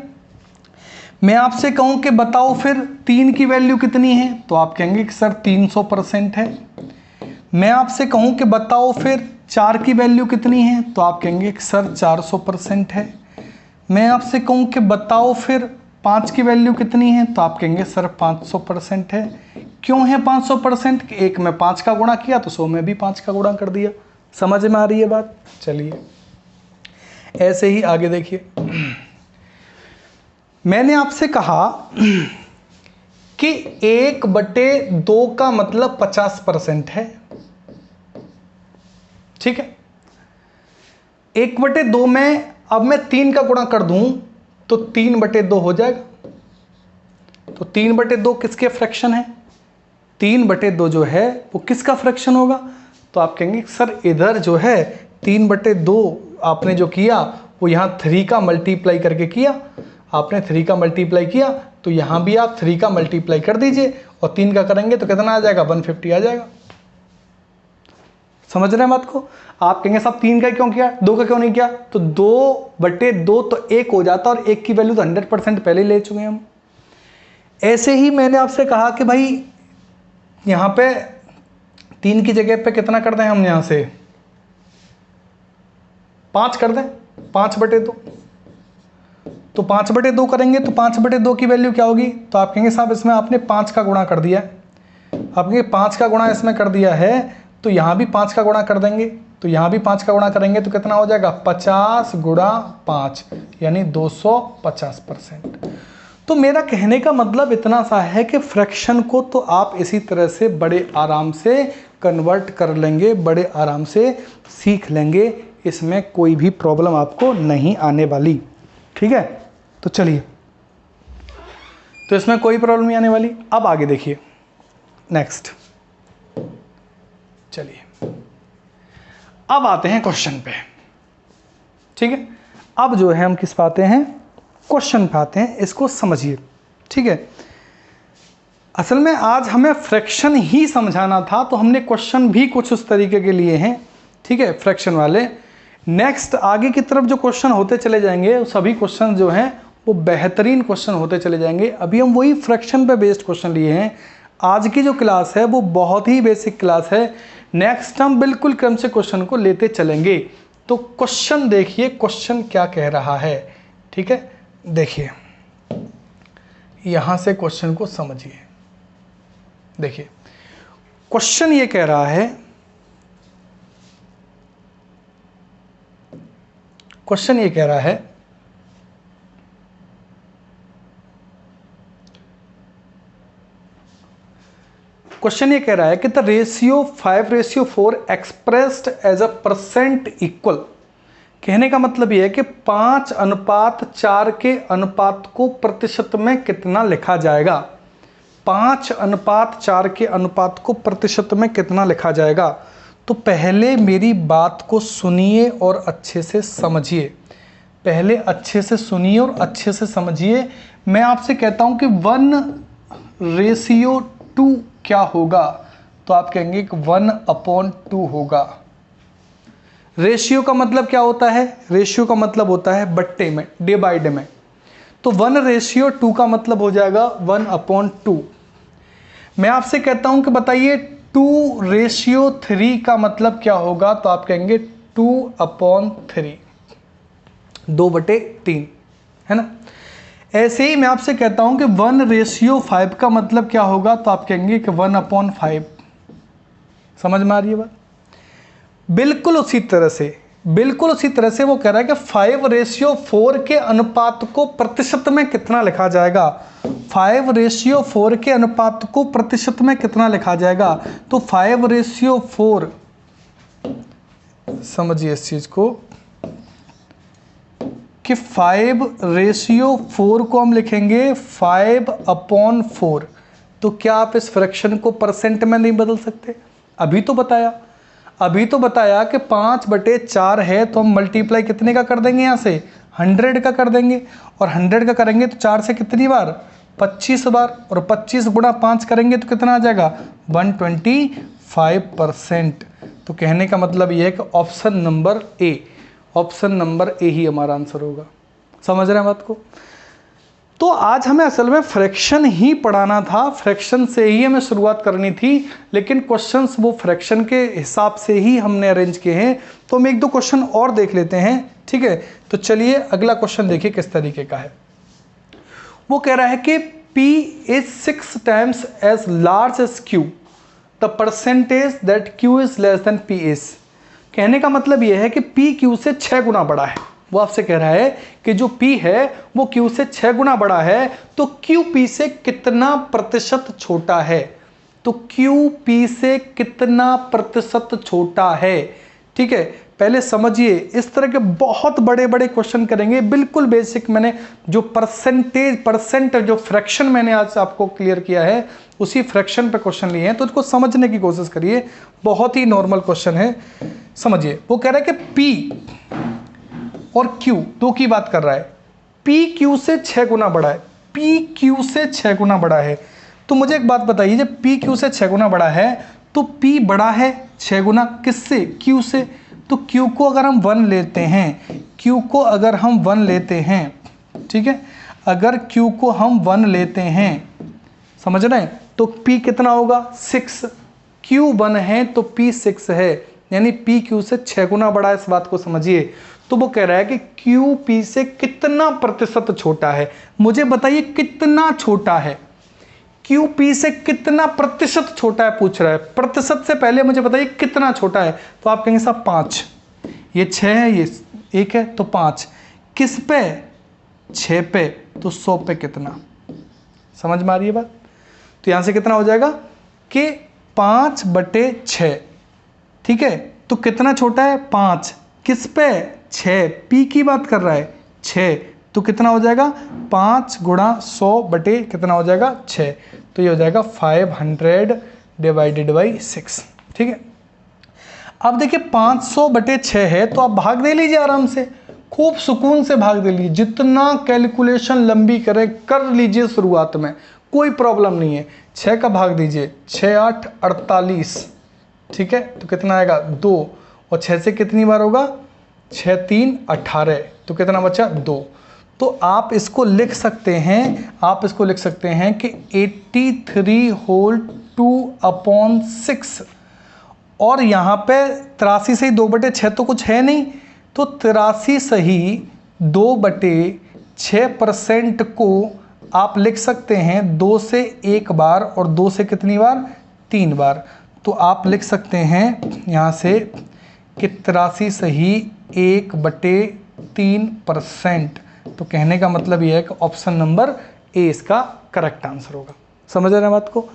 Speaker 1: मैं आपसे कहूं कि बताओ फिर 3 की वैल्यू कितनी है तो आप कहेंगे कि सर 300% है। मैं आपसे कहूं कि बताओ फिर 4 की वैल्यू कितनी है तो आप कहेंगे कि सर 400% है। मैं आपसे कहूं कि बताओ फिर 5 की वैल्यू कितनी है तो आप कहेंगे सर 500% है। क्यों है 500%? कि 1 में 5 का गुणा किया तो 100 में भी 5 का गुणा कर दिया। समझ में आ रही है बात। चलिए ऐसे ही आगे देखिए। मैंने आपसे कहा कि 1/2 का मतलब 50% है। ठीक है, 1/2 में अब मैं 3 का गुणा कर दूं तो 3/2 हो जाएगा। तो 3/2 किसके फ्रैक्शन है? 3/2 जो है वो किसका फ्रैक्शन होगा? तो आप कहेंगे सर इधर जो है 3/2 आपने जो किया वो यहाँ 3 का मल्टीप्लाई करके किया, आपने 3 का मल्टीप्लाई किया, तो यहाँ भी आप 3 का मल्टीप्लाई कर दीजिए और 3 का करेंगे तो कितना आ जाएगा? 150 आ जाएगा। समझ रहे हैं बात को? आप कहेंगे साहब 3 का क्यों किया, 2 का क्यों नहीं किया? तो 2/2 तो 1 हो जाता, और 1 की वैल्यू तो 100% पहले ले चुके हैं हम। ऐसे ही मैंने आपसे कहा कि भाई यहाँ पे 3 की जगह पे कितना कर दें हम, यहाँ से 5 कर दें, 5/2। तो 5/2 करेंगे तो 5/2 की वैल्यू क्या होगी? तो आप कहेंगे साहब इसमें आपने 5 का गुणा कर दिया है, आप कहेंगे 5 का गुणा इसमें कर दिया है, तो यहाँ भी 5 का गुणा कर देंगे, तो यहाँ भी 5 का गुणा करेंगे तो कितना हो जाएगा? 50 गुणा 5 यानी 250%। तो मेरा कहने का मतलब इतना सा है कि फ्रैक्शन को तो आप इसी तरह से बड़े आराम से कन्वर्ट कर लेंगे, बड़े आराम से सीख लेंगे, इसमें कोई भी प्रॉब्लम आपको नहीं आने वाली। ठीक है, तो चलिए, तो इसमें कोई प्रॉब्लम नहीं आने वाली। अब आगे देखिए नेक्स्ट, चलिए अब आते हैं क्वेश्चन पे। ठीक है, अब जो है हम किस पे आते हैं? क्वेश्चन पे आते हैं, इसको समझिए। ठीक है, असल में आज हमें फ्रैक्शन ही समझाना था, तो हमने क्वेश्चन भी कुछ उस तरीके के लिए हैं। ठीक है, फ्रैक्शन वाले। नेक्स्ट आगे की तरफ जो क्वेश्चन होते चले जाएंगे, वो सभी क्वेश्चन जो हैं वो बेहतरीन क्वेश्चन होते चले जाएंगे। अभी हम वही फ्रैक्शन पे बेस्ड क्वेश्चन लिए हैं। आज की जो क्लास है वो बहुत ही बेसिक क्लास है। नेक्स्ट हम बिल्कुल क्रम से क्वेश्चन को लेते चलेंगे। तो क्वेश्चन देखिए, क्वेश्चन क्या कह रहा है। ठीक है, देखिए यहां से क्वेश्चन को समझिए। देखिए क्वेश्चन ये कह रहा है, क्वेश्चन ये कह रहा है क्वेश्चन ये कह रहा है कि the ratio 5:4 expressed as a percent equal. कहने का मतलब ये है कि 5:4 के अनुपात को प्रतिशत में कितना लिखा जाएगा? 5:4 के अनुपात को प्रतिशत में कितना लिखा जाएगा? तो पहले मेरी बात को सुनिए और अच्छे से समझिए। पहले अच्छे से सुनिए और अच्छे से समझिए। मैं आपसे कहता हूं कि 1:2 क्या होगा? तो आप कहेंगे कि 1/2 होगा। रेशियो का मतलब क्या होता है? रेशियो का मतलब होता है बट्टे में, डिवाइड में। तो 1:2 का मतलब हो जाएगा 1/2। मैं आपसे कहता हूं कि बताइए 2:3 का मतलब क्या होगा? तो आप कहेंगे 2/3, 2/3, है ना। ऐसे ही मैं आपसे कहता हूं कि 1:5 का मतलब क्या होगा? तो आप कहेंगे कि 1/5। समझ में आ रही है बात? बिल्कुल उसी तरह से वो कह रहा है कि 5:4 के अनुपात को प्रतिशत में कितना लिखा जाएगा? 5:4 के अनुपात को प्रतिशत में कितना लिखा जाएगा? तो 5:4, समझिए इस चीज को कि 5:4 को हम लिखेंगे 5/4। तो क्या आप इस फ्रैक्शन को परसेंट में नहीं बदल सकते? अभी तो बताया कि 5/4 है, तो हम मल्टीप्लाई कितने का कर देंगे? यहाँ से 100 का कर देंगे, और 100 का करेंगे तो 4 से कितनी बार? 25 बार, और 25 गुणा 5 करेंगे तो कितना आ जाएगा? 125%। तो कहने का मतलब ये है कि ऑप्शन नंबर ए ही हमारा आंसर होगा। समझ रहे हैं बात को? तो आज हमें असल में फ्रैक्शन ही पढ़ाना था, फ्रैक्शन से ही हमें शुरुआत करनी थी, लेकिन क्वेश्चंस वो फ्रैक्शन के हिसाब से ही हमने अरेंज किए हैं। तो हम 1-2 क्वेश्चन और देख लेते हैं। ठीक है, तो चलिए अगला क्वेश्चन देखिए किस तरीके का है। वो कह रहा है कि P is 6 times as large as Q, the percentage that Q is less than P is। कहने का मतलब यह है कि P Q से 6 गुना बड़ा है। वो आपसे कह रहा है कि जो P है वो Q से 6 गुना बड़ा है, तो Q P से कितना प्रतिशत छोटा है? तो Q P से कितना प्रतिशत छोटा है? ठीक है, पहले समझिए, इस तरह के बहुत बड़े बड़े क्वेश्चन करेंगे। बिल्कुल बेसिक मैंने जो परसेंट जो फ्रैक्शन मैंने आज आपको क्लियर किया है, उसी फ्रैक्शन पे क्वेश्चन लिए हैं, तो इसको समझने की कोशिश करिए। बहुत ही नॉर्मल क्वेश्चन है, समझिए। वो कह रहा है कि P और Q दो की बात कर रहा है। P Q से 6 गुना बड़ा है, P Q से 6 गुना बड़ा है। तो मुझे एक बात बताइए, जब P Q से 6 गुना बड़ा है तो P बड़ा है 6 गुना किससे? Q से। तो Q को अगर हम 1 लेते हैं, Q को अगर हम 1 लेते हैं, ठीक है, अगर Q को हम 1 लेते हैं, समझ रहे हैं, तो P कितना होगा? 6। Q 1 है तो P 6 है, यानी P Q से 6 गुना बड़ा है। इस बात को समझिए। तो वो कह रहा है कि Q P से कितना प्रतिशत छोटा है। मुझे बताइए कितना छोटा है, Q P से कितना प्रतिशत छोटा है पूछ रहा है। प्रतिशत से पहले मुझे बताइए कितना छोटा है। तो आप कहेंगे साहब 5, ये 6 है, ये 1 है, तो 5 किस पे? 6 पे। तो 100 पे कितना? समझ में आ रही है बात? तो यहां से कितना हो जाएगा कि 5/6, ठीक है। तो कितना छोटा है? 5 किस पे? 6। P की बात कर रहा है, 6। तो कितना हो जाएगा? 5 गुणा 100 बटे कितना हो जाएगा? 6। तो ये हो जाएगा 500 डिवाइडेड बाई 6, ठीक है। अब देखिए 500/6 है, तो आप भाग दे लीजिए आराम से, खूब सुकून से भाग दे लीजिए। जितना कैलकुलेशन लंबी करे कर लीजिए शुरुआत में, कोई प्रॉब्लम नहीं है। 6 का भाग दीजिए, 6 8 48, ठीक है। तो कितना आएगा? 2। और 6 से कितनी बार होगा? 6 3 18, तो कितना बचा? 2। तो आप इसको लिख सकते हैं, आप इसको लिख सकते हैं कि 83 होल 2/6। और यहाँ पे 83 सही 2/6 तो कुछ है नहीं, तो 83 सही 2/6% को आप लिख सकते हैं 2 से 1 बार और 2 से कितनी बार? 3 बार। तो आप लिख सकते हैं यहाँ से कि 83 सही 1/3%। तो कहने का मतलब यह है कि ऑप्शन नंबर ए इसका करेक्ट आंसर होगा। समझ रहे हैं बात को?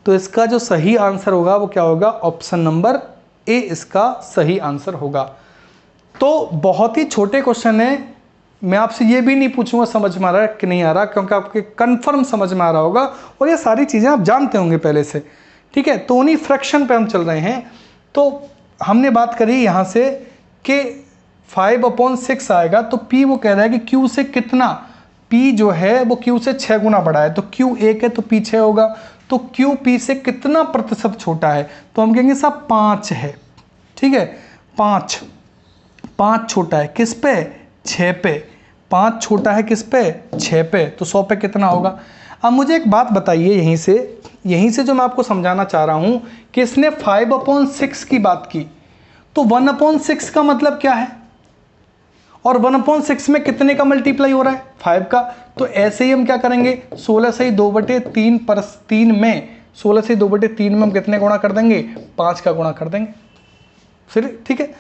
Speaker 1: तो इसका जो सही आंसर होगा वो क्या होगा? ऑप्शन नंबर ए इसका सही आंसर होगा। तो बहुत ही छोटे क्वेश्चन है, मैं आपसे ये भी नहीं पूछूंगा समझ में आ रहा है कि नहीं आ रहा, क्योंकि आपके कंफर्म समझ में आ रहा होगा और ये सारी चीज़ें आप जानते होंगे पहले से, ठीक है। तो उन्हीं फ्रैक्शन पे हम चल रहे हैं। तो हमने बात करी यहाँ से कि 5/6 आएगा, तो P वो कह रहा है कि Q से कितना? P जो है वो Q से 6 गुना बड़ा है, तो Q 1 है तो P 6 होगा। तो Q P से कितना प्रतिशत छोटा है? तो हम कहेंगे साहब 5 है, ठीक है। 5 छोटा है किस पे? 6 पे। 5 छोटा है किस पे? 6 पे। तो 100 पे कितना होगा? अब मुझे एक बात बताइए, यहीं से जो मैं आपको समझाना चाह रहा हूं कि इसने 5/6 की बात की, तो 1/6 का मतलब क्या है? और 1/6 में कितने का मल्टीप्लाई हो रहा है? 5 का। तो ऐसे ही हम क्या करेंगे? 16 से 2/3 पर 3 में 16 से 2/3 में हम कितने गुणा कर देंगे? 5 का गुणा कर देंगे फिर, ठीक है।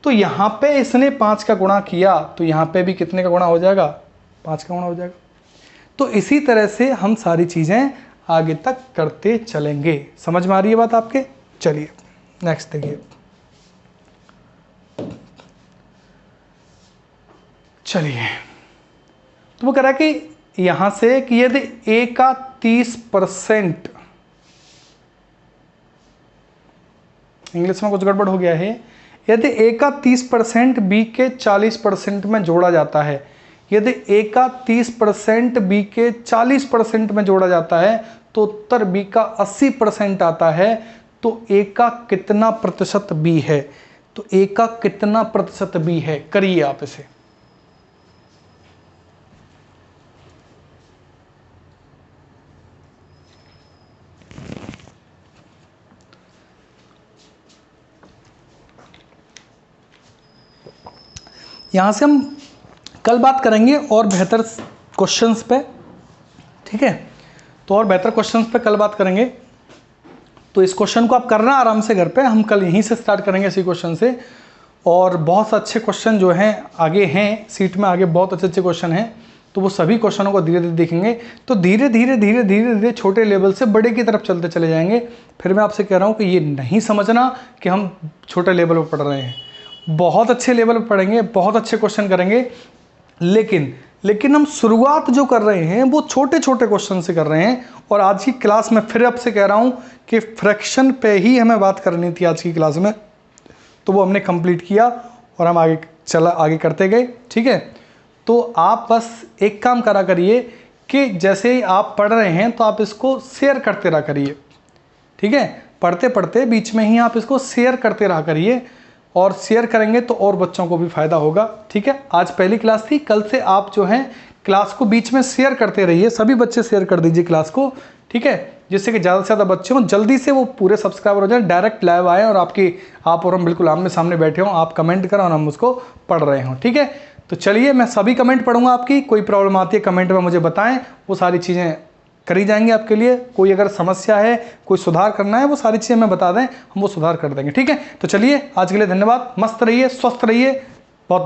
Speaker 1: तो यहाँ पे इसने 5 का गुणा किया, तो यहाँ पे भी कितने का गुणा हो जाएगा? 5 का गुणा हो जाएगा। तो इसी तरह से हम सारी चीज़ें आगे तक करते चलेंगे। समझ में आ रही है बात आपके? चलिए नेक्स्ट देखिए। चलिए, तो वो कह रहा है कि यहां से कि यदि A का 30%, इंग्लिश में कुछ गड़बड़ हो गया है, यदि A का 30% B के 40% में जोड़ा जाता है, यदि A का 30% B के 40% में जोड़ा जाता है तो उत्तर B का 80% आता है। तो A का कितना प्रतिशत B है? तो A का कितना प्रतिशत B है? करिए आप इसे। यहाँ से हम कल बात करेंगे और बेहतर क्वेश्चंस पे, ठीक है। तो और बेहतर क्वेश्चंस पे कल बात करेंगे। तो इस क्वेश्चन को आप करना आराम से घर पे, हम कल यहीं से स्टार्ट करेंगे इसी क्वेश्चन से। और बहुत अच्छे क्वेश्चन जो हैं आगे हैं, सीट में आगे बहुत अच्छे अच्छे क्वेश्चन हैं, तो वो सभी क्वेश्चनों को धीरे धीरे देखेंगे। तो धीरे धीरे धीरे धीरे धीरे छोटे लेवल से बड़े की तरफ चलते चले जाएंगे। फिर मैं आपसे कह रहा हूँ कि ये नहीं समझना कि हम छोटे लेवल पर पढ़ रहे हैं, बहुत अच्छे लेवल पर पढ़ेंगे, बहुत अच्छे क्वेश्चन करेंगे, लेकिन हम शुरुआत जो कर रहे हैं वो छोटे छोटे क्वेश्चन से कर रहे हैं। और आज की क्लास में फिर अब से कह रहा हूं कि फ्रैक्शन पे ही हमें बात करनी थी आज की क्लास में, तो वो हमने कंप्लीट किया और हम आगे करते गए। ठीक है, तो आप बस एक काम करा करिए कि जैसे ही आप पढ़ रहे हैं तो आप इसको शेयर करते रहा करिए। ठीक है, पढ़ते पढ़ते बीच में ही आप इसको शेयर करते रहा करिए, और शेयर करेंगे तो और बच्चों को भी फायदा होगा। ठीक है, आज पहली क्लास थी, कल से आप जो हैं क्लास को बीच में शेयर करते रहिए, सभी बच्चे शेयर कर दीजिए क्लास को। ठीक है, जिससे कि ज़्यादा से ज़्यादा बच्चे हों, जल्दी से वो पूरे सब्सक्राइबर हो जाए, डायरेक्ट लाइव आए और आप और हम बिल्कुल आमने सामने बैठे हों, आप कमेंट करें और हम उसको पढ़ रहे हों। ठीक है, तो चलिए मैं सभी कमेंट पढ़ूंगा आपकी, कोई प्रॉब्लम आती है कमेंट में मुझे बताएं, वो सारी चीज़ें करी जाएंगी आपके लिए। कोई अगर समस्या है, कोई सुधार करना है, वो सारी चीज़ें हमें बता दें, हम वो सुधार कर देंगे। ठीक है, तो चलिए आज के लिए धन्यवाद, मस्त रहिए, स्वस्थ रहिए,